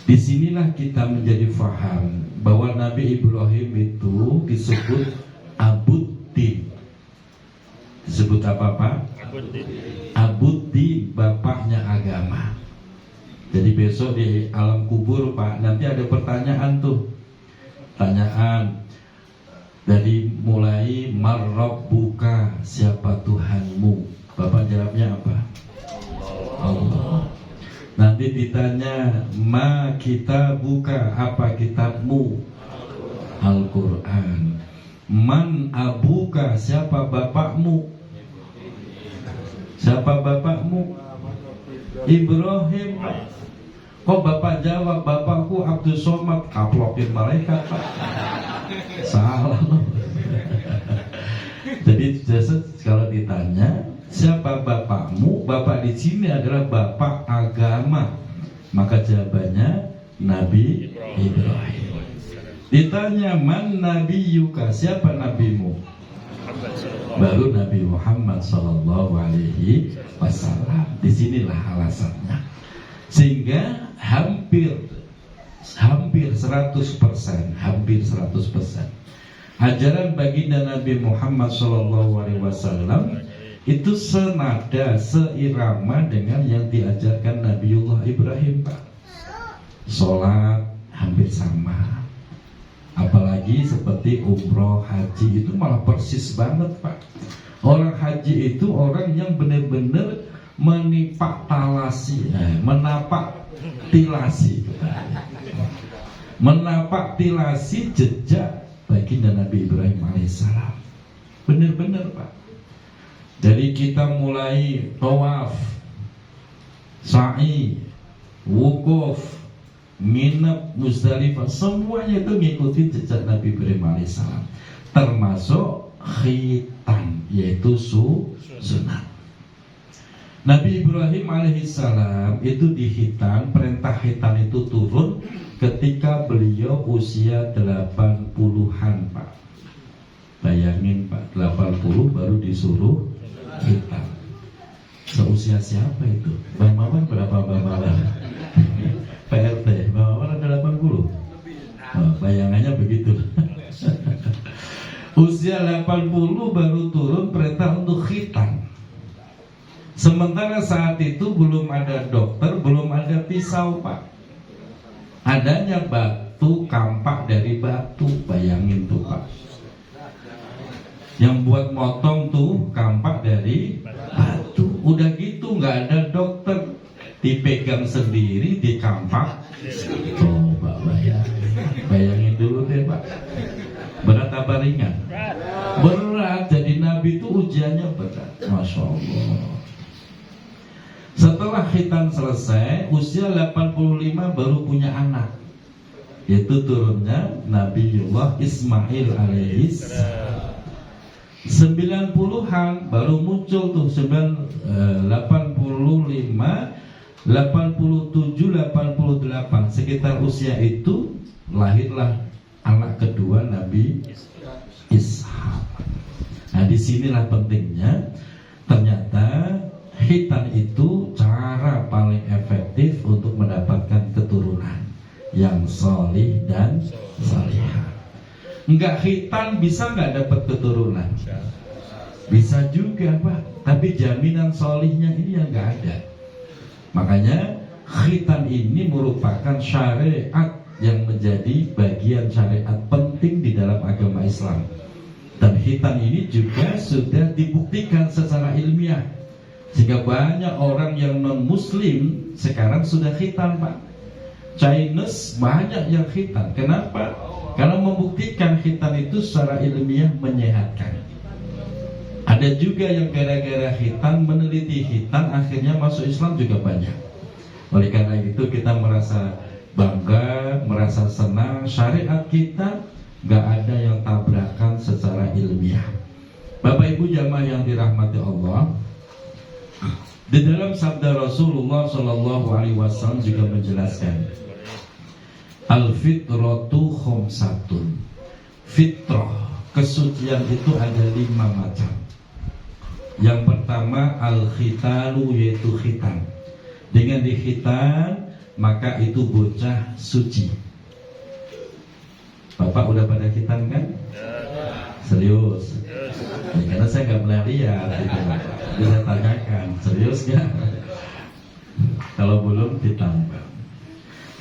Disinilah kita menjadi faham bahwa Nabi Ibrahim itu disebut Abuddin. Disebut apa Pak? Abuddin, bapaknya agama. Jadi besok di alam kubur Pak, nanti ada pertanyaan tuh. Pertanyaan dari mulai marrabbuka, siapa Tuhanmu? Bapak jawabnya apa? Allah. Nanti ditanya ma kitabuka, apa kitabmu? Al-Quran. Man abuka, siapa bapakmu? Siapa bapakmu? Ibrahim. Kok bapak jawab bapakku Abdul Somad? Kaplokin malaikat Pak. Salah loh. Jadi kalau ditanya siapa bapakmu, bapak di sini adalah bapak agama, maka jawabannya Nabi Ibrahim. Ditanya man nabiyuka, siapa nabimu? Baru Nabi Muhammad SAW. Disinilah alasannya. Sehingga hampir 100%, ajaran baginda Nabi Muhammad SAW itu senada, seirama dengan yang diajarkan Nabiullah Ibrahim Pak. Sholat hampir sama, apalagi seperti umroh, haji itu malah persis banget Pak. Orang haji itu orang yang benar-benar menapak tilasi jejak baginda Nabi Ibrahim alaihissalam. Benar-benar Pak. Dari kita mulai tawaf, sa'i, wukuf, nginep, Muzdalifah, semuanya itu ngikutin jejak Nabi Ibrahim alaihissalam, termasuk khitan, yaitu sunat. Nabi Ibrahim alaihissalam itu dihitan, perintah hitan itu turun ketika beliau usia 80-an Pak. Bayangin Pak, 80 baru disuruh hitan. Seusia siapa itu? Bang Maman berapa Bang Maman? PRT, Bang Maman ada 80. Bayangannya begitu. Usia 80 baru turun perintah untuk khitan. Sementara saat itu belum ada dokter, belum ada pisau Pak. Adanya batu, kampak dari batu. Bayangin tuh Pak. Yang buat motong tuh kampak dari batu. Udah gitu nggak ada dokter, dipegang sendiri, dikampak. Coba bayangin dulu deh Pak. Berat apa ringan? Berat. Jadi Nabi itu ujiannya berat. Masya Allah. Setelah khitan selesai, usia 85 baru punya anak, yaitu turunnya Nabiullah Ismail alaihis. 90-an baru muncul tuh 85, 87, 88. Sekitar usia itu lahirlah anak kedua Nabi Ishak. Nah, disinilah pentingnya ternyata khitan itu cara paling efektif untuk mendapatkan keturunan yang solih dan salihah. Enggak khitan bisa nggak dapat keturunan? Bisa juga Pak, tapi jaminan solihnya ini yang nggak ada. Makanya khitan ini merupakan syariat yang menjadi bagian syariat penting di dalam agama Islam. Dan khitan ini juga sudah dibuktikan secara ilmiah. Sehingga banyak orang yang non-muslim sekarang sudah khitan Pak. Chinese banyak yang khitan. Kenapa? Karena membuktikan khitan itu secara ilmiah menyehatkan. Ada juga yang gara-gara khitan, meneliti khitan, akhirnya masuk Islam juga banyak. Oleh karena itu kita merasa bangga, merasa senang. Syariat kita gak ada yang tabrakan secara ilmiah. Bapak Ibu jamaah yang dirahmati Allah, di dalam sabda Rasulullah SAW juga menjelaskan, al-fitratu khomsatun. Fitrah, kesucian itu ada 5 macam. Yang pertama al-khitanu, yaitu khitan. Dengan dikhitan maka itu bocah suci. Bapak udah pada khitan kan? Serius? Ya, karena saya nggak pernah lihat gitu. Bisa tanyakan, serius nggak? Kalau belum ditambah.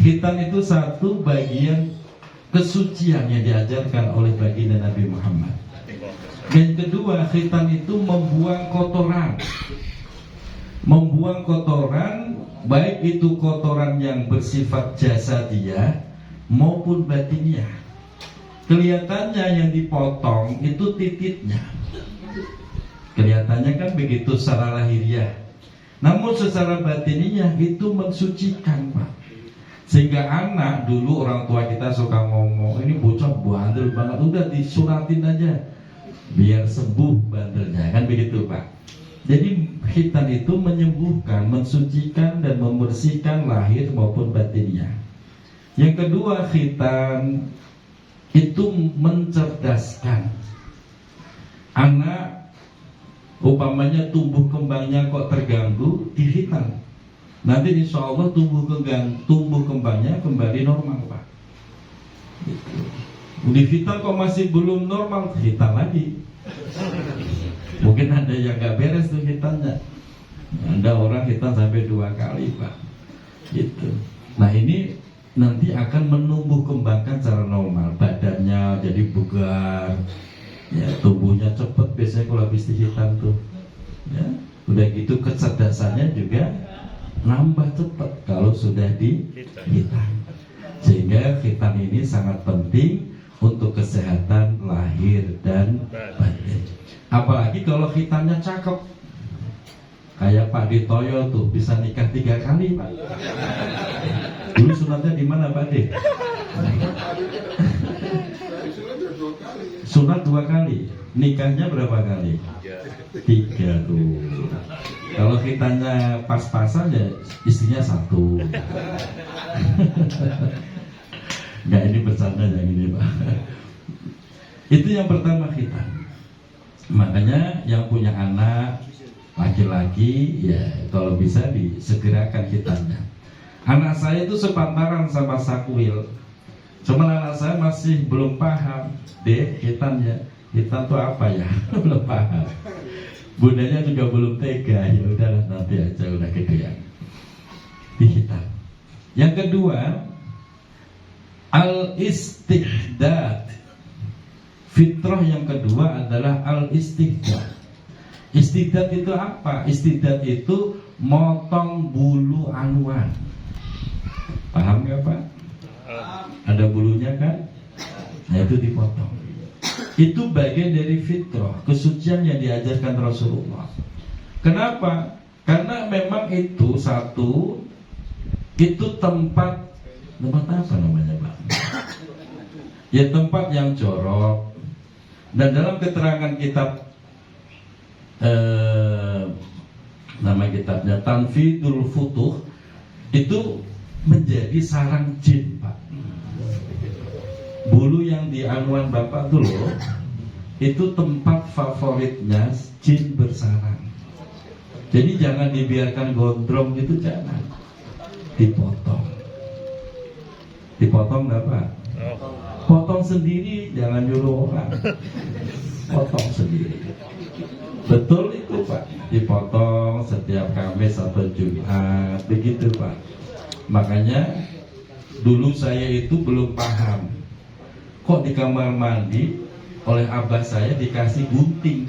Khitan itu satu bagian kesucian yang diajarkan oleh baginda Nabi Muhammad. Dan kedua, khitan itu membuang kotoran. Membuang kotoran, baik itu kotoran yang bersifat jasadiah maupun batiniah. Kelihatannya yang dipotong itu titiknya. Kelihatannya kan begitu secara lahiriah. Namun secara batiniah itu mensucikan Pak. Sehingga anak dulu orang tua kita suka ngomong, ini bocah bandel banget, udah disuratin aja biar sembuh bandelnya, kan begitu Pak. Jadi khitan itu menyembuhkan, mensucikan dan membersihkan lahir maupun batinnya. Yang kedua, khitan itu mencerdaskan. Anak umpamanya tumbuh kembangnya kok terganggu, dikhitan. Nanti insya Allah tumbuh kembangnya kembali normal Pak. Gitu. Dikhitan kok masih belum normal, khitan lagi. Mungkin ada yang gak beres tuh khitannya. Ada orang khitan sampai 2 kali Pak. Gitu. Nah ini nanti akan menumbuh kembangkan secara normal. Badannya jadi bugar, ya, tumbuhnya cepat biasanya kalau habis dikhitan tuh, ya. Udah gitu kecerdasannya juga nambah cepat kalau sudah dihitan. Sehingga khitan ini sangat penting untuk kesehatan lahir dan batin. Apalagi kalau khitannya cakep, kayak Pak Ditoyo tuh bisa nikah 3 kali, Pak. Dulu sunatnya di mana, Pak De? Sunat 2 kali, nikahnya berapa kali? 3 tuh. Kalau khitannya pas-pasan ya istrinya 1. Enggak, ini bercanda yang ini, Pak. Itu yang pertama khitan. Makanya yang punya anak laki-laki ya kalau bisa disegerakan khitannya. Anak saya itu sepantaran sama Sakwil. Cuma anak saya masih belum paham. Dek, khitannya. Khitan itu apa ya? Belum paham. Bundanya juga belum tega. Ya udahlah, nanti aja, udah gedean. Dihitan. Yang kedua, al-istihdad. Fitrah yang kedua adalah al-istihdad. Istihdad itu apa? Istihdad itu motong bulu anuan. Paham gak, Pak? Ada bulunya kan? Nah, itu dipotong. Itu bagian dari fitrah, kesucian yang diajarkan Rasulullah. Kenapa? Karena memang itu satu, itu tempat apa namanya, Pak? Ya tempat yang jorok. Dan dalam keterangan kitab nama kitabnya Tanfidul Futuh, itu menjadi sarang jin, Pak. Bulu yang di anuan Bapak tuh loh, itu tempat favoritnya jin bersarang. Jadi jangan dibiarkan gondrong gitu, jangan. Dipotong. Dipotong nggak, Pak? Potong sendiri, jangan nyuruh orang. Potong sendiri. Betul itu, Pak. Dipotong setiap Kamis atau Jumat, begitu, Pak. Makanya dulu saya itu belum paham. Kok di kamar mandi oleh abah saya dikasih gunting.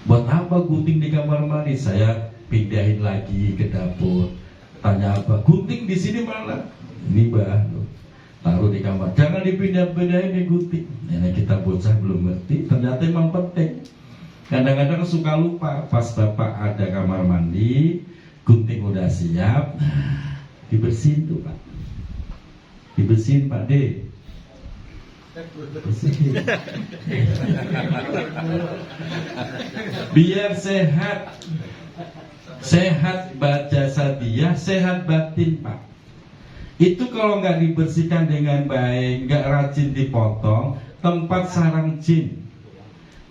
Buat apa gunting di kamar mandi? Saya pindahin lagi ke dapur. Tanya apa? Gunting di sini mana? Ini, Bah, taruh di kamar. Jangan dipindah-pindahin di gunting. Nah, kita bocah belum ngerti. Ternyata emang penting. Kadang-kadang suka lupa. Pas Bapak ada kamar mandi, gunting udah siap, dibersihin tuh, Pak. Dibersihin, Pak D. Biar sehat. Sehat jasadiah, sehat batin, Pak. Itu kalau nggak dibersihkan dengan baik, nggak rajin dipotong, tempat sarang jin.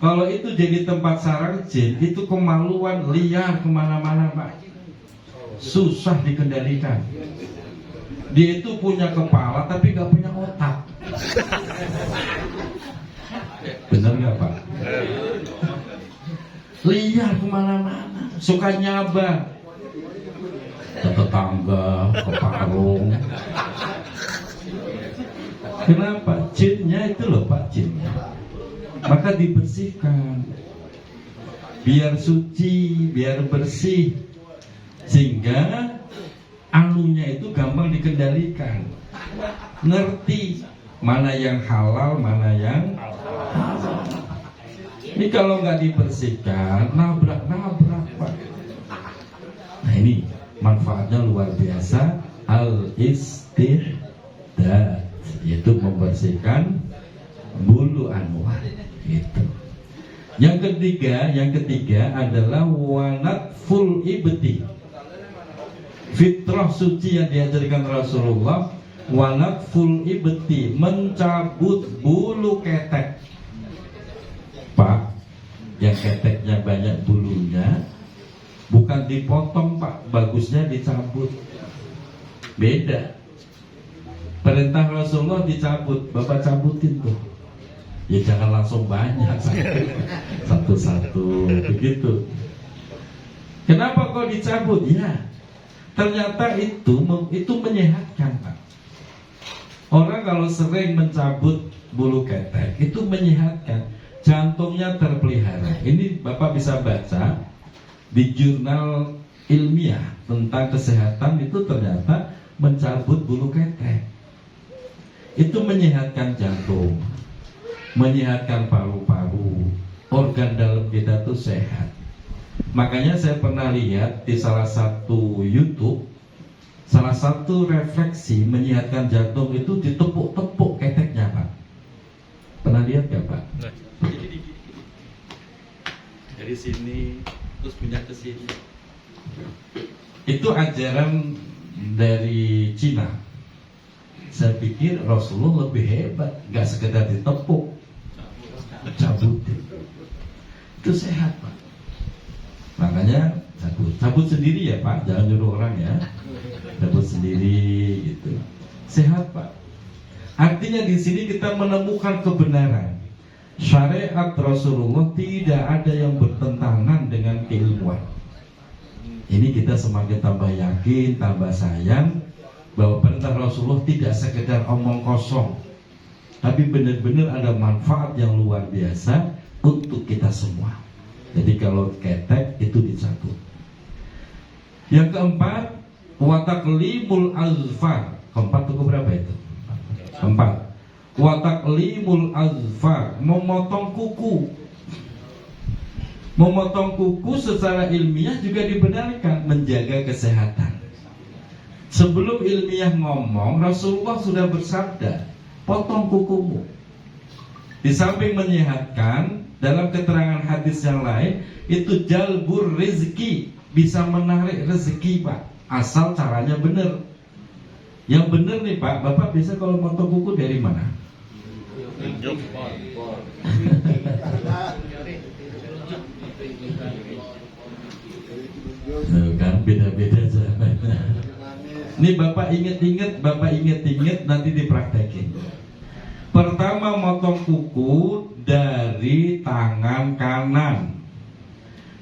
Kalau itu jadi tempat sarang jin, itu kemaluan liar kemana-mana, Pak. Susah dikendalikan. Dia itu punya kepala tapi nggak punya otak. Bener nggak, Pak? Liar kemana-mana, suka nyaba ke tetangga, ke parung. Kenapa? Jinnya itu loh, Pak, jinnya. Maka dibersihkan, biar suci, biar bersih, sehingga anunya itu gampang dikendalikan. Ngerti mana yang halal, mana yang haram. Ini kalau nggak dibersihkan, nabrak-nabrak, Pak. Nah, ini manfaatnya luar biasa. Al-istihdad, yaitu membersihkan bulu anuan. Itu. Yang ketiga adalah wanatful ibti. Fitrah suci yang diajarkan Rasulullah, wanatful ibti, mencabut bulu ketek. Pak, yang keteknya banyak bulunya, bukan dipotong, Pak, bagusnya dicabut. Beda. Perintah Rasulullah dicabut, Bapak cabutin tuh. Ya jangan langsung banyak, satu-satu, begitu. Kenapa kok dicabut? Ya, ternyata itu menyehatkan, Pak. Orang kalau sering mencabut bulu ketek, itu menyehatkan. Jantungnya terpelihara. Ini Bapak bisa baca di jurnal ilmiah tentang kesehatan itu ternyata mencabut bulu ketek itu menyehatkan jantung, menyehatkan paru-paru, organ dalam kita tuh sehat. Makanya saya pernah lihat di salah satu YouTube, salah satu refleksi menyehatkan jantung itu ditepuk-tepuk keteknya, Pak. Pernah lihat gak, Pak? Dari sini terus pindah ke sini. Itu ajaran dari Cina. Saya pikir Rasulullah lebih hebat, gak sekedar ditepuk, cabut. Itu sehat, Pak. Makanya cabut sendiri ya, Pak, jangan nyuruh orang ya. Cabut sendiri gitu. Sehat, Pak. Artinya di sini kita menemukan kebenaran. Syariat Rasulullah tidak ada yang bertentangan dengan keilmuan. Ini kita semakin tambah yakin, tambah sayang bahwa perintah Rasulullah tidak sekedar omong kosong, tapi benar-benar ada manfaat yang luar biasa untuk kita semua. Jadi kalau ketek itu dicabut. Yang keempat, wataklimul azfar. Keempat itu berapa itu? Keempat, wataklimul azfar, memotong kuku. Memotong kuku secara ilmiah juga dibenarkan, menjaga kesehatan. Sebelum ilmiah ngomong, Rasulullah sudah bersabda, potong kukumu. Di samping menyehatkan, dalam keterangan hadis yang lain, itu jalbur rezeki, bisa menarik rezeki, Pak, asal caranya benar. Yang benar nih, Pak, Bapak bisa kalau potong kuku dari mana? Kan beda-beda jawabannya. Nih Bapak inget-inget, nanti dipraktekin. Pertama, motong kuku dari tangan kanan.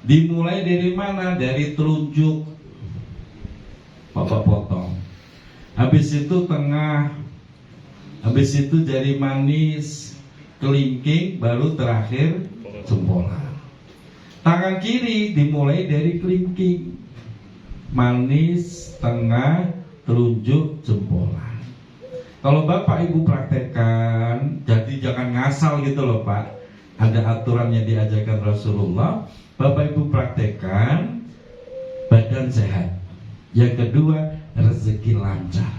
Dimulai dari mana? Dari telunjuk. Bapak potong. Habis itu tengah. Habis itu jari manis, kelingking, baru terakhir jempolnya. Tangan kiri dimulai dari kelingking, manis, tengah, telunjuk, jempolnya. Kalau Bapak Ibu praktekkan, jadi jangan ngasal gitu loh, Pak. Ada aturan yang diajarkan Rasulullah. Bapak Ibu praktekkan, badan sehat. Yang kedua, rezeki lancar.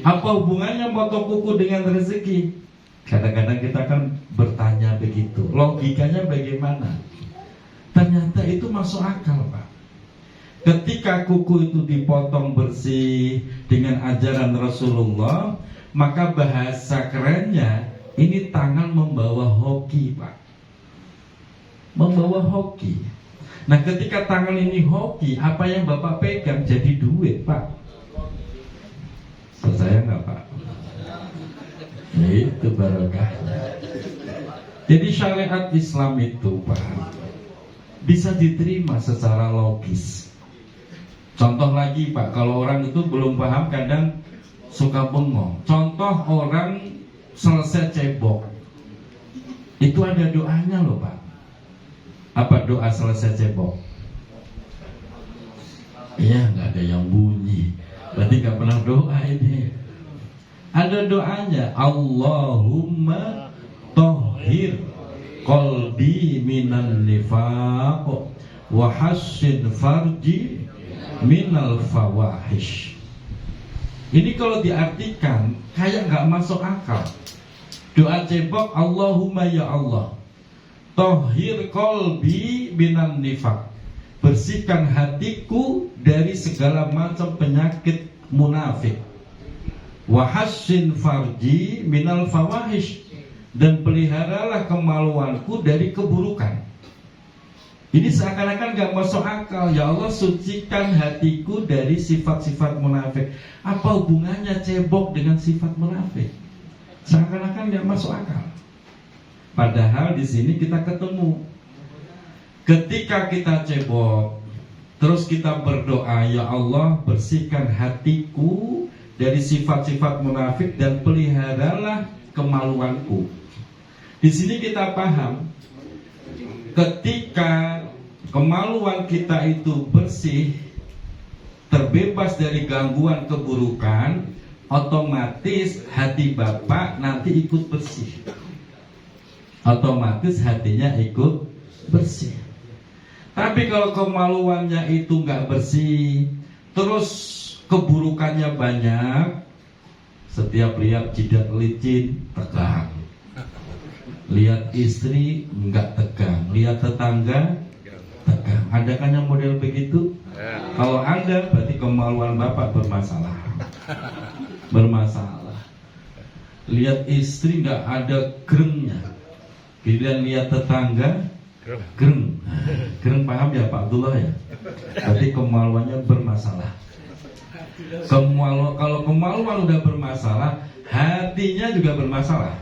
Apa hubungannya potong kuku dengan rezeki? Kadang-kadang kita kan bertanya begitu, logikanya bagaimana? Ternyata itu masuk akal, Pak. Ketika kuku itu dipotong bersih dengan ajaran Rasulullah, maka bahasa kerennya ini tangan membawa hoki, Pak. Membawa hoki. Nah, ketika tangan ini hoki, apa yang Bapak pegang jadi duit, Pak. Percaya nggak, Pak? Ya, itu barokahnya. Jadi syariat Islam itu, Pak, bisa diterima secara logis. Contoh lagi, Pak, kalau orang itu belum paham kadang suka bengong. Contoh orang selesai cebok, itu ada doanya loh, Pak. Apa doa selesai cebok? Iya, nggak ada yang bunyi. Berarti nggak pernah doa ini. Ada doanya, Allahumma tohhir qalbi minan nifaq wa hassin farji minal fawahish. Ini kalau diartikan kayak nggak masuk akal. Doa cebok, Allahumma ya Allah, tohhir qalbi minan nifaq, bersihkan hatiku dari segala macam penyakit munafik. Wa hassin farji minal fawahish, dan peliharalah kemaluanku dari keburukan. Ini seakan-akan gak masuk akal. Ya Allah, sucikan hatiku dari sifat-sifat munafik. Apa hubungannya cebok dengan sifat munafik? Seakan-akan gak masuk akal. Padahal di sini kita ketemu. Ketika kita cebok, terus kita berdoa, ya Allah, bersihkan hatiku dari sifat-sifat munafik dan peliharalah kemaluanku. Di sini kita paham, ketika kemaluan kita itu bersih, terbebas dari gangguan keburukan, otomatis hati Bapak nanti ikut bersih. Otomatis hatinya ikut bersih. Tapi kalau kemaluannya itu nggak bersih, terus keburukannya banyak, setiap lihat jidat licin tegang, lihat istri nggak tegang, lihat tetangga tegang. Ada kan yang model begitu? Kalau ada, berarti kemaluan Bapak bermasalah. Bermasalah. Lihat istri nggak ada gerengnya, kemudian lihat tetangga gereng. Gereng paham ya Pak Abdullah ya? Berarti kemaluannya bermasalah. Kalau kemaluan udah bermasalah, hatinya juga bermasalah.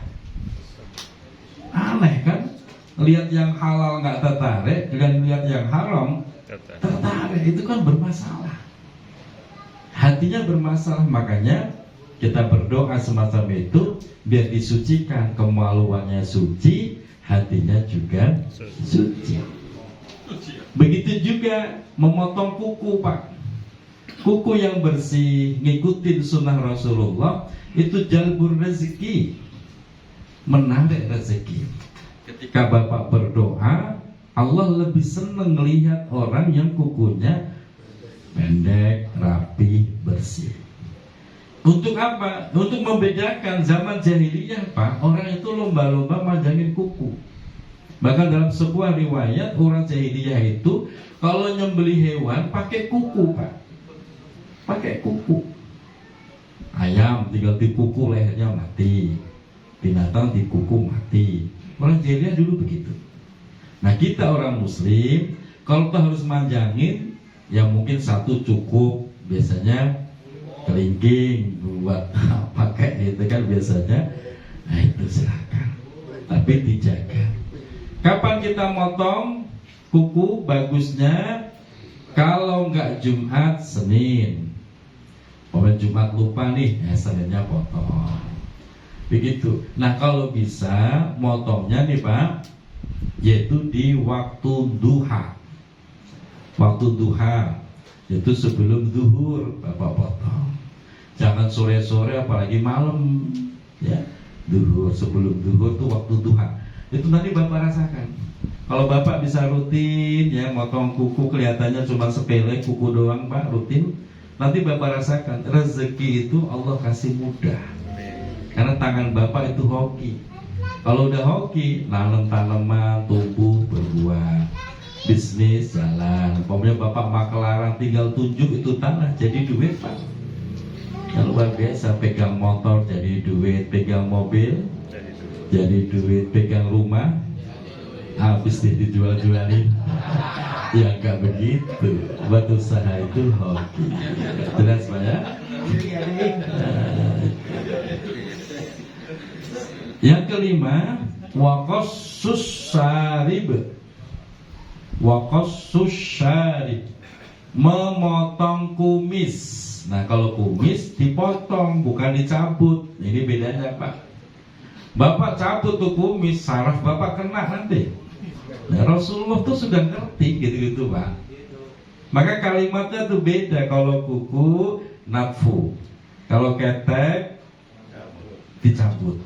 Aneh kan? Lihat yang halal nggak tertarik, dengan lihat yang haram tertarik, itu kan bermasalah. Hatinya bermasalah, makanya kita berdoa semacam itu biar disucikan, kemaluannya suci, hatinya juga suci. Begitu juga memotong kuku Pak. Kuku yang bersih, ngikutin sunnah Rasulullah, itu jalbur rezeki, menarik rezeki. Ketika Bapak berdoa, Allah lebih senang melihat orang yang kukunya pendek, rapi, bersih. Untuk apa? Untuk membedakan zaman jahiliyah Pak, orang itu lomba-lomba manjangin kuku. Bahkan dalam sebuah riwayat, orang jahiliyah itu kalau nyembelih hewan pakai kuku Pak. Pakai kuku. Ayam tinggal di kuku, lehernya mati. Binatang di kuku mati. Orang jahiliyah dulu begitu. Nah kita orang muslim, kalau kita harus manjangin, ya mungkin satu cukup. Biasanya kelingking buat pakai itu kan biasanya. Nah itu silakan, tapi dijaga. Kapan kita motong kuku? Bagusnya kalau nggak Jumat, Senin. Pokoknya Jumat lupa nih, ya Seninnya potong. Begitu. Nah kalau bisa motongnya nih Pak, yaitu di waktu duha. Waktu duha, yaitu sebelum zuhur Bapak potong. Jangan sore-sore apalagi malam, ya. Zuhur, sebelum zuhur itu waktu duha. Itu nanti Bapak rasakan. Kalau Bapak bisa rutin ya motong kuku, kelihatannya cuma sepele kuku doang Pak, rutin. Nanti Bapak rasakan rezeki itu Allah kasih mudah. Karena tangan Bapak itu hoki. Kalau udah hoki, nanam tanaman, tumbuh, berbuah, bisnis jalan. Pokoknya Bapak maklarang tinggal tunjuk itu tanah jadi duit Pak. Yang luar biasa, pegang motor jadi duit, pegang mobil jadi duit, pegang rumah habis dijual-jualin. Ya enggak begitu. Buat usaha itu hoki. Jelas Pak ya? Yang kelima, waqassus syarib. Waqassus syarib, memotong kumis. Nah kalau kumis dipotong bukan dicabut. Ini bedanya Pak. Bapak cabut tuh kumis, saraf Bapak kena nanti. Nah, Rasulullah tuh sudah ngerti gitu-gitu Pak. Maka kalimatnya tuh beda. Kalau kuku natfu, kalau ketek dicabut.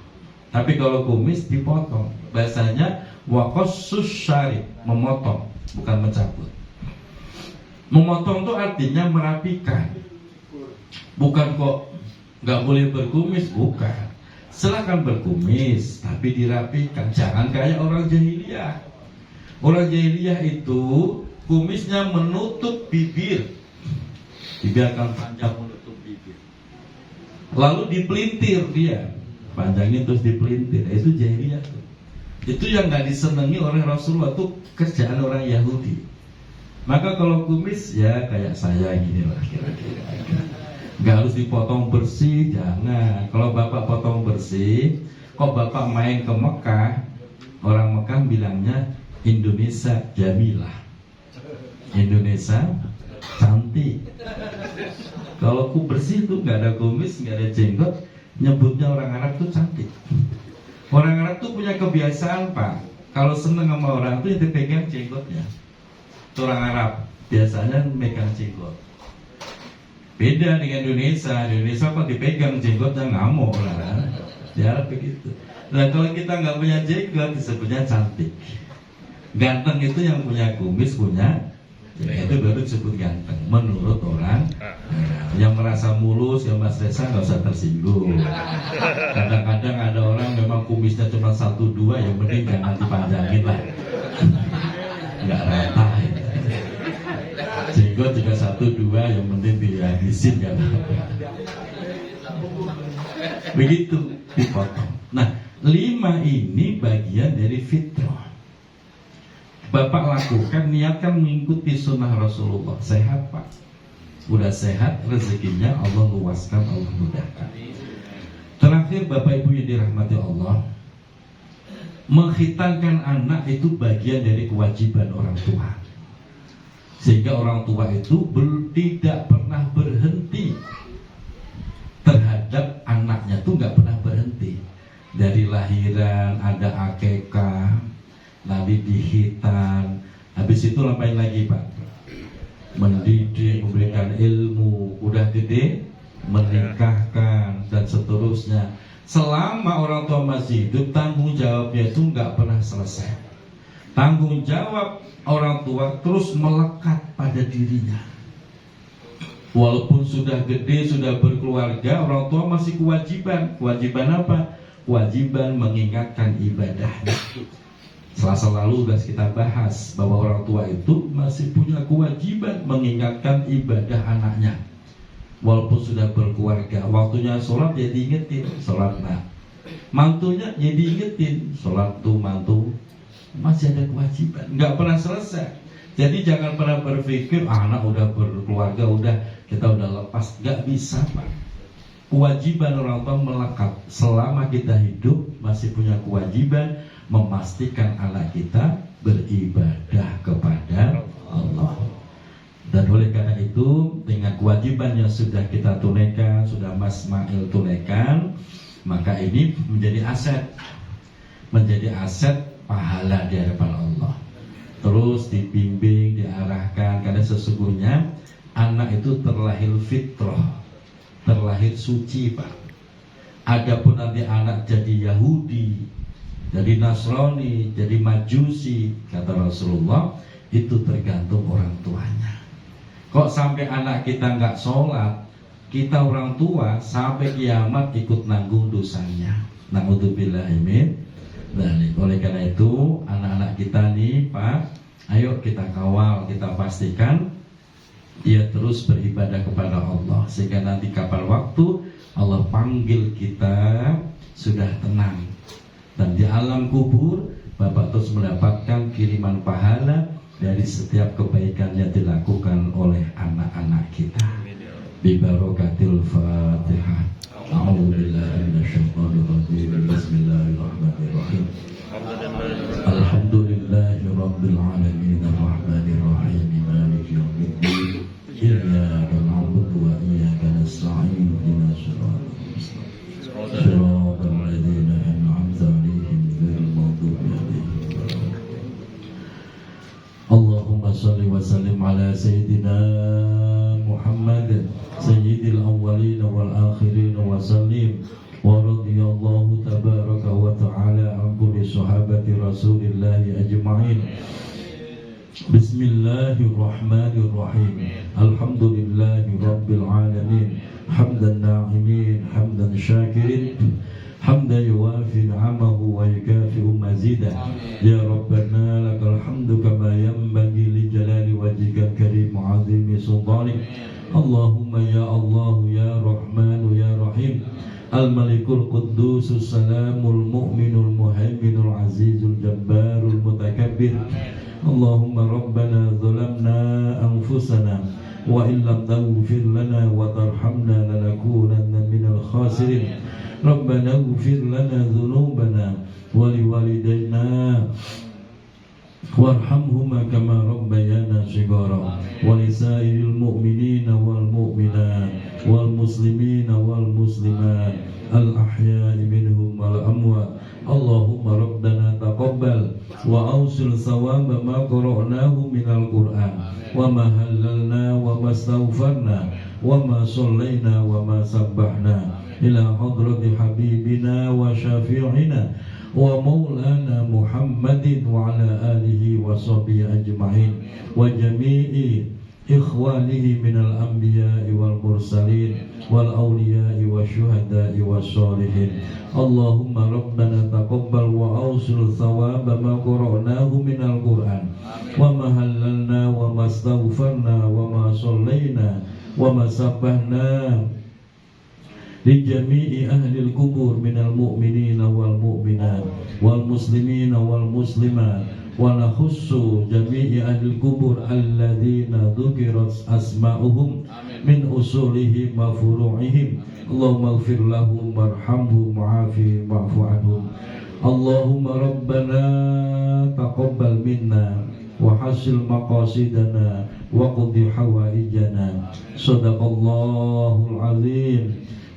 Tapi kalau kumis dipotong. Bahasanya waqassus syarib, memotong, bukan mencabut. Memotong itu artinya merapikan. Bukan kok nggak boleh berkumis, bukan. Silakan berkumis, tapi dirapikan. Jangan kayak orang jahiliyah. Orang jahiliyah itu kumisnya menutup bibir, dibiarkan panjang menutup bibir. Lalu dipelintir dia, panjangin terus dipelintir. Itu jahiliyah tuh. Itu yang nggak disenangi oleh Rasulullah, tuh kerjaan orang Yahudi. Maka kalau kumis ya kayak saya gini lah kira-kira. Nggak harus dipotong bersih, jangan. Kalau Bapak potong bersih, kok Bapak main ke Mekah, orang Mekah bilangnya Indonesia jamilah, Indonesia cantik. Kalau ku bersih tuh nggak ada kumis, nggak ada jenggot, nyebutnya orang Arab tuh cantik. Orang Arab tuh punya kebiasaan Pak, kalau seneng sama orang tuh ya dipegang jenggotnya. orang Arab biasanya megang jenggot. Beda dengan Indonesia. Di Indonesia kok dipegang jenggotnya ngamuk lah. Di Arab begitu. Nah kalau kita nggak punya jenggot disebutnya cantik. Ganteng itu yang punya kumis, punya itu baru disebut ganteng menurut orang. Yang merasa mulus, yang Mas Reza nggak usah tersinggung. Kadang-kadang ada orang memang kumisnya cuma 1-2, yang penting jangan dipanjangin lah. Nggak rata. Jenggot juga 1-2, yang penting dihabisin kan. Begitu dipotong. Nah 5 ini bagian dari fitrah. Bapak lakukan, niatkan mengikuti sunnah Rasulullah. Sehat Pak, udah sehat, rezekinya Allah luaskan, Allah mudahkan. Terakhir Bapak Ibu yang dirahmati Allah, mengkhitankan anak itu bagian dari kewajiban orang tua. Sehingga orang tua itu tidak pernah berhenti terhadap anaknya, tuh nggak pernah berhenti. Dari lahiran ada akekah, nanti dihitan, habis itu ngapain lagi Pak? Mendidik, memberikan ilmu, udah gede menikahkan dan seterusnya. Selama orang tua masih hidup, tanggung jawabnya itu nggak pernah selesai. Tanggung jawab orang tua terus melekat pada dirinya. Walaupun sudah gede, sudah berkeluarga, orang tua masih kewajiban. Kewajiban apa? Kewajiban mengingatkan ibadahnya. Selasa lalu sudah kita bahas bahwa orang tua itu masih punya kewajiban mengingatkan ibadah anaknya. Walaupun sudah berkeluarga, waktunya sholat ya diingetin, sholat nak. Mantunya ya diingetin, sholat tuh mantu. Masih ada kewajiban, nggak pernah selesai. Jadi jangan pernah berpikir anak udah berkeluarga, udah kita udah lepas. Nggak bisa Pak. Kewajiban orang tua melekat. Selama kita hidup masih punya kewajiban memastikan anak kita beribadah kepada Allah. Dan oleh karena itu, dengan kewajiban yang sudah kita tunaikan, sudah Mas Mail tunaikan, maka ini menjadi aset. Menjadi aset pahala di hadapan Allah. Terus dibimbing, diarahkan, karena sesungguhnya anak itu terlahir fitrah, terlahir suci Pak. Adapun nanti anak jadi Yahudi, jadi Nasrani, jadi Majusi, kata Rasulullah, itu tergantung orang tuanya. Kok sampai anak kita nggak sholat, kita orang tua sampai kiamat ikut nanggung dosanya. Na'udzubillah min. Oleh karena itu anak-anak kita nih Pak, ayo kita kawal, kita pastikan dia terus beribadah kepada Allah, sehingga nanti kapan waktu Allah panggil kita sudah tenang. Dan di alam kubur Bapak terus mendapatkan kiriman pahala dari setiap kebaikan yang dilakukan oleh anak-anak kita. Bibarokatil Fatihah. A'udzubillahi minasyaitonir rajim. Bismillahirrahmanirrahim. Alhamdulillahirabbil alamin arrahmanir rahim maliki yaumiddin. Iyyaka na'budu wa iyyaka nasta'in. Ihdinas siratal mustaqim. Shiratal ladzina an'amta 'alaihim ghairil maghdubi 'alaihim waladdallin. Allahumma shalli wa sallim ala sayyidina Muhammad sayyidil awwalin wal akhirin wa sallim wa radiyallahu tabaraka wa ta'ala an kulli sahabati rasulillahi ajma'in. Bismillahirrahmanirrahim. Alhamdulillahi rabbil alamin. Hamdan na'imin, hamdan syakirin, hamdan yuwafi ni'amahu wa yukafi'u mazidah. Ya Rabbana lakal hamdu kama yanbaghi li jalali wajhikal karim 'azimi sultanik. Allahumma ya Allah ya Rahman ya Rahim. Al-Malikul Quddusus Salamul Mu'minul Muhaiminul Azizul Jabbarul Mutakabbir. Allahumma Rabbana zalamna anfusana wa illam taghfir lana wa tarhamna lanakunanna minal khasirin. Rabbana ighfir lana dhunubana wa liwalidayna warhamhuma kama rabbayana shighara wa lisairil mu'minina wal mu'minat wal muslimina wal muslimat al ahya'i minhum wal amwat. Allahumma rabbana taqabbal وأوصل ثواب ما قرأناه من القرآن وما هللنا وما استغفرنا وما صلينا وما سبحنا إلى حضرة حبيبنا وشفيعنا ومولانا محمد وعلى آله وصحبه أجمعين وجميع إخوانه من الأنبياء والمرسلين والأولياء والشهداء والصالحين. اللهم ربنا تقبل وأوصل ثواب ما قرأناه من القرآن وما هللنا وما استغفرنا وما صلينا وما سبحنا لجميع أهل القبور من المؤمنين والمؤمنات والمسلمين والمسلمات ونخص جميع أهل القبور الذين ذكرت أسماؤهم من أصولهم وفروعهم. اللهم اغفر لهم وارحمهم وعافهم واعف عنهم. اللهم ربنا تقبل منا وحسن مقاصدنا وقض حوائجنا. صدق الله العظيم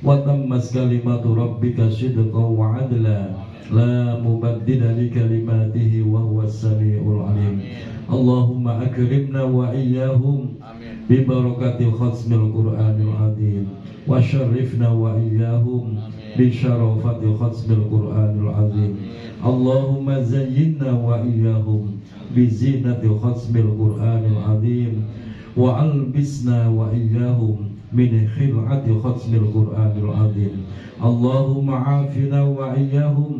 وتمت كلمة ربك صدقا وعدلا لا مبدل لكلماته وهو السميع العليم. اللهم أكرمنا وإياهم ببركة ختم القرآن العظيم وشرفنا وإياهم بشرفة ختم القرآن العظيم. اللهم زينا وإياهم بزينة ختم القرآن العظيم وألبسنا وإياهم من خلعة ختم القرآن العظيم. اللهم عافنا وإياهم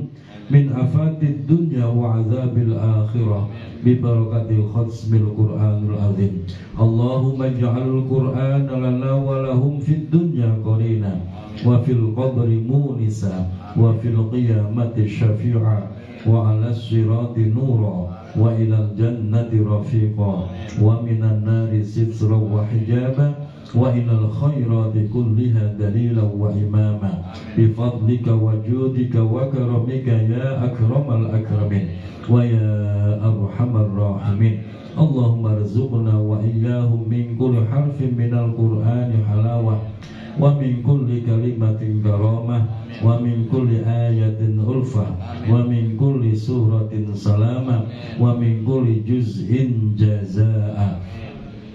من آفات الدنيا وعذاب الآخرة ببركة ختم القرآن العظيم. اللهم اجعل القرآن لنا ولهم في الدنيا قرينا وفي القبر مونسا وفي القيامة شفيعا وعلى الصراط نورا وإلى الجنة رفيقا ومن النار سترا وحجابا وإلى الخيرات كلها دليلا وإماما بفضلك وجودك وكرمك يا أكرم الأكرمين ويا أرحم الراحمين. اللهم ارزقنا وإياهم من كل حرف من القرآن حلاوة ومن كل كلمة كرامة ومن كل آية ألفة ومن كل سورة سلامة ومن كل جزء جزاء.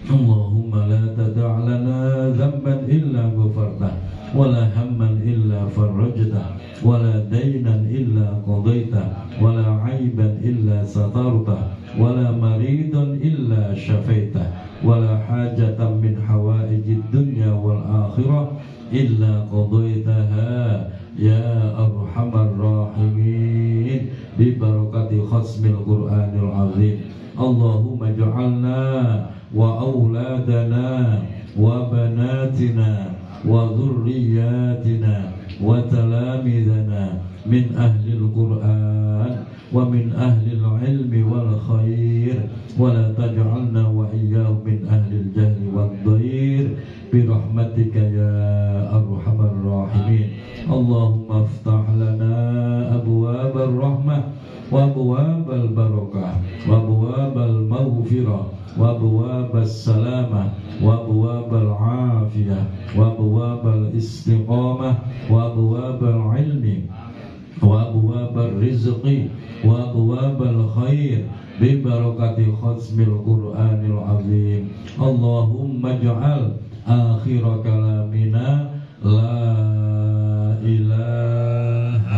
اللهم لا تدع لنا ذنبا إلا غفرته ولا هما إلا فرجته ولا دينا إلا قضيته ولا عيبا إلا سترته ولا مريضا إلا شفيته ولا حاجة من حوائج الدنيا والآخرة إلا قضيتها يا أرحم الراحمين ببركة ختم القرآن العظيم. اللهم اجعلنا وأولادنا وبناتنا وذرياتنا وتلامذنا من أهل القرآن ومن أهل العلم والخير ولا تجعلنا وإياهم من أهل الجهل والضير برحمتك يا أرحم الراحمين. اللهم افتح لنا أبواب الرحمة وأبواب البركة وأبواب المغفرة وأبواب السلامة وأبواب العافية وأبواب الاستقامة وأبواب العلم وأبواب الرزق وأبواب الخير ببركة ختم القرآن العظيم. اللهم اجعل آخر كلامنا لا إله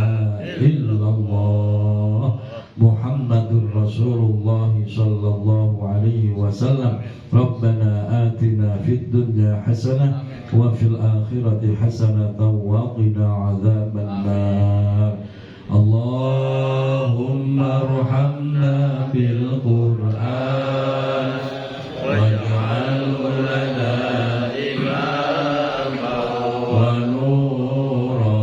إلا الله محمد رسول الله صلى الله عليه وسلم. ربنا آتنا في الدنيا حسنة وفي الآخرة حسنة وقنا عذاب النار. اللهم ارحمنا بالقرآن واجعله لنا إماما ونورا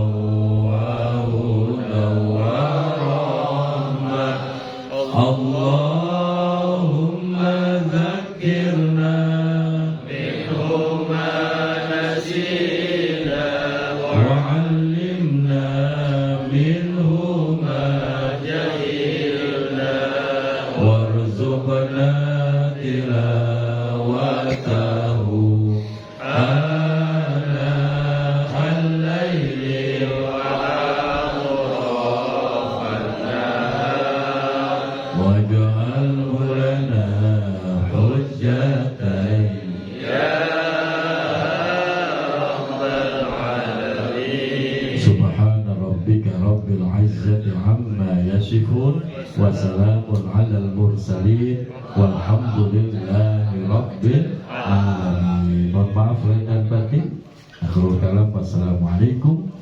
وهدى ورحمة. اللهم ذكرنا منه ما نسينا izzati amma yasifun wa salamun alal mursalin walhamdulillahi rabbil alamin. Mohon maaf lahir dan batin. Akhirul kalam, wassalamualaikum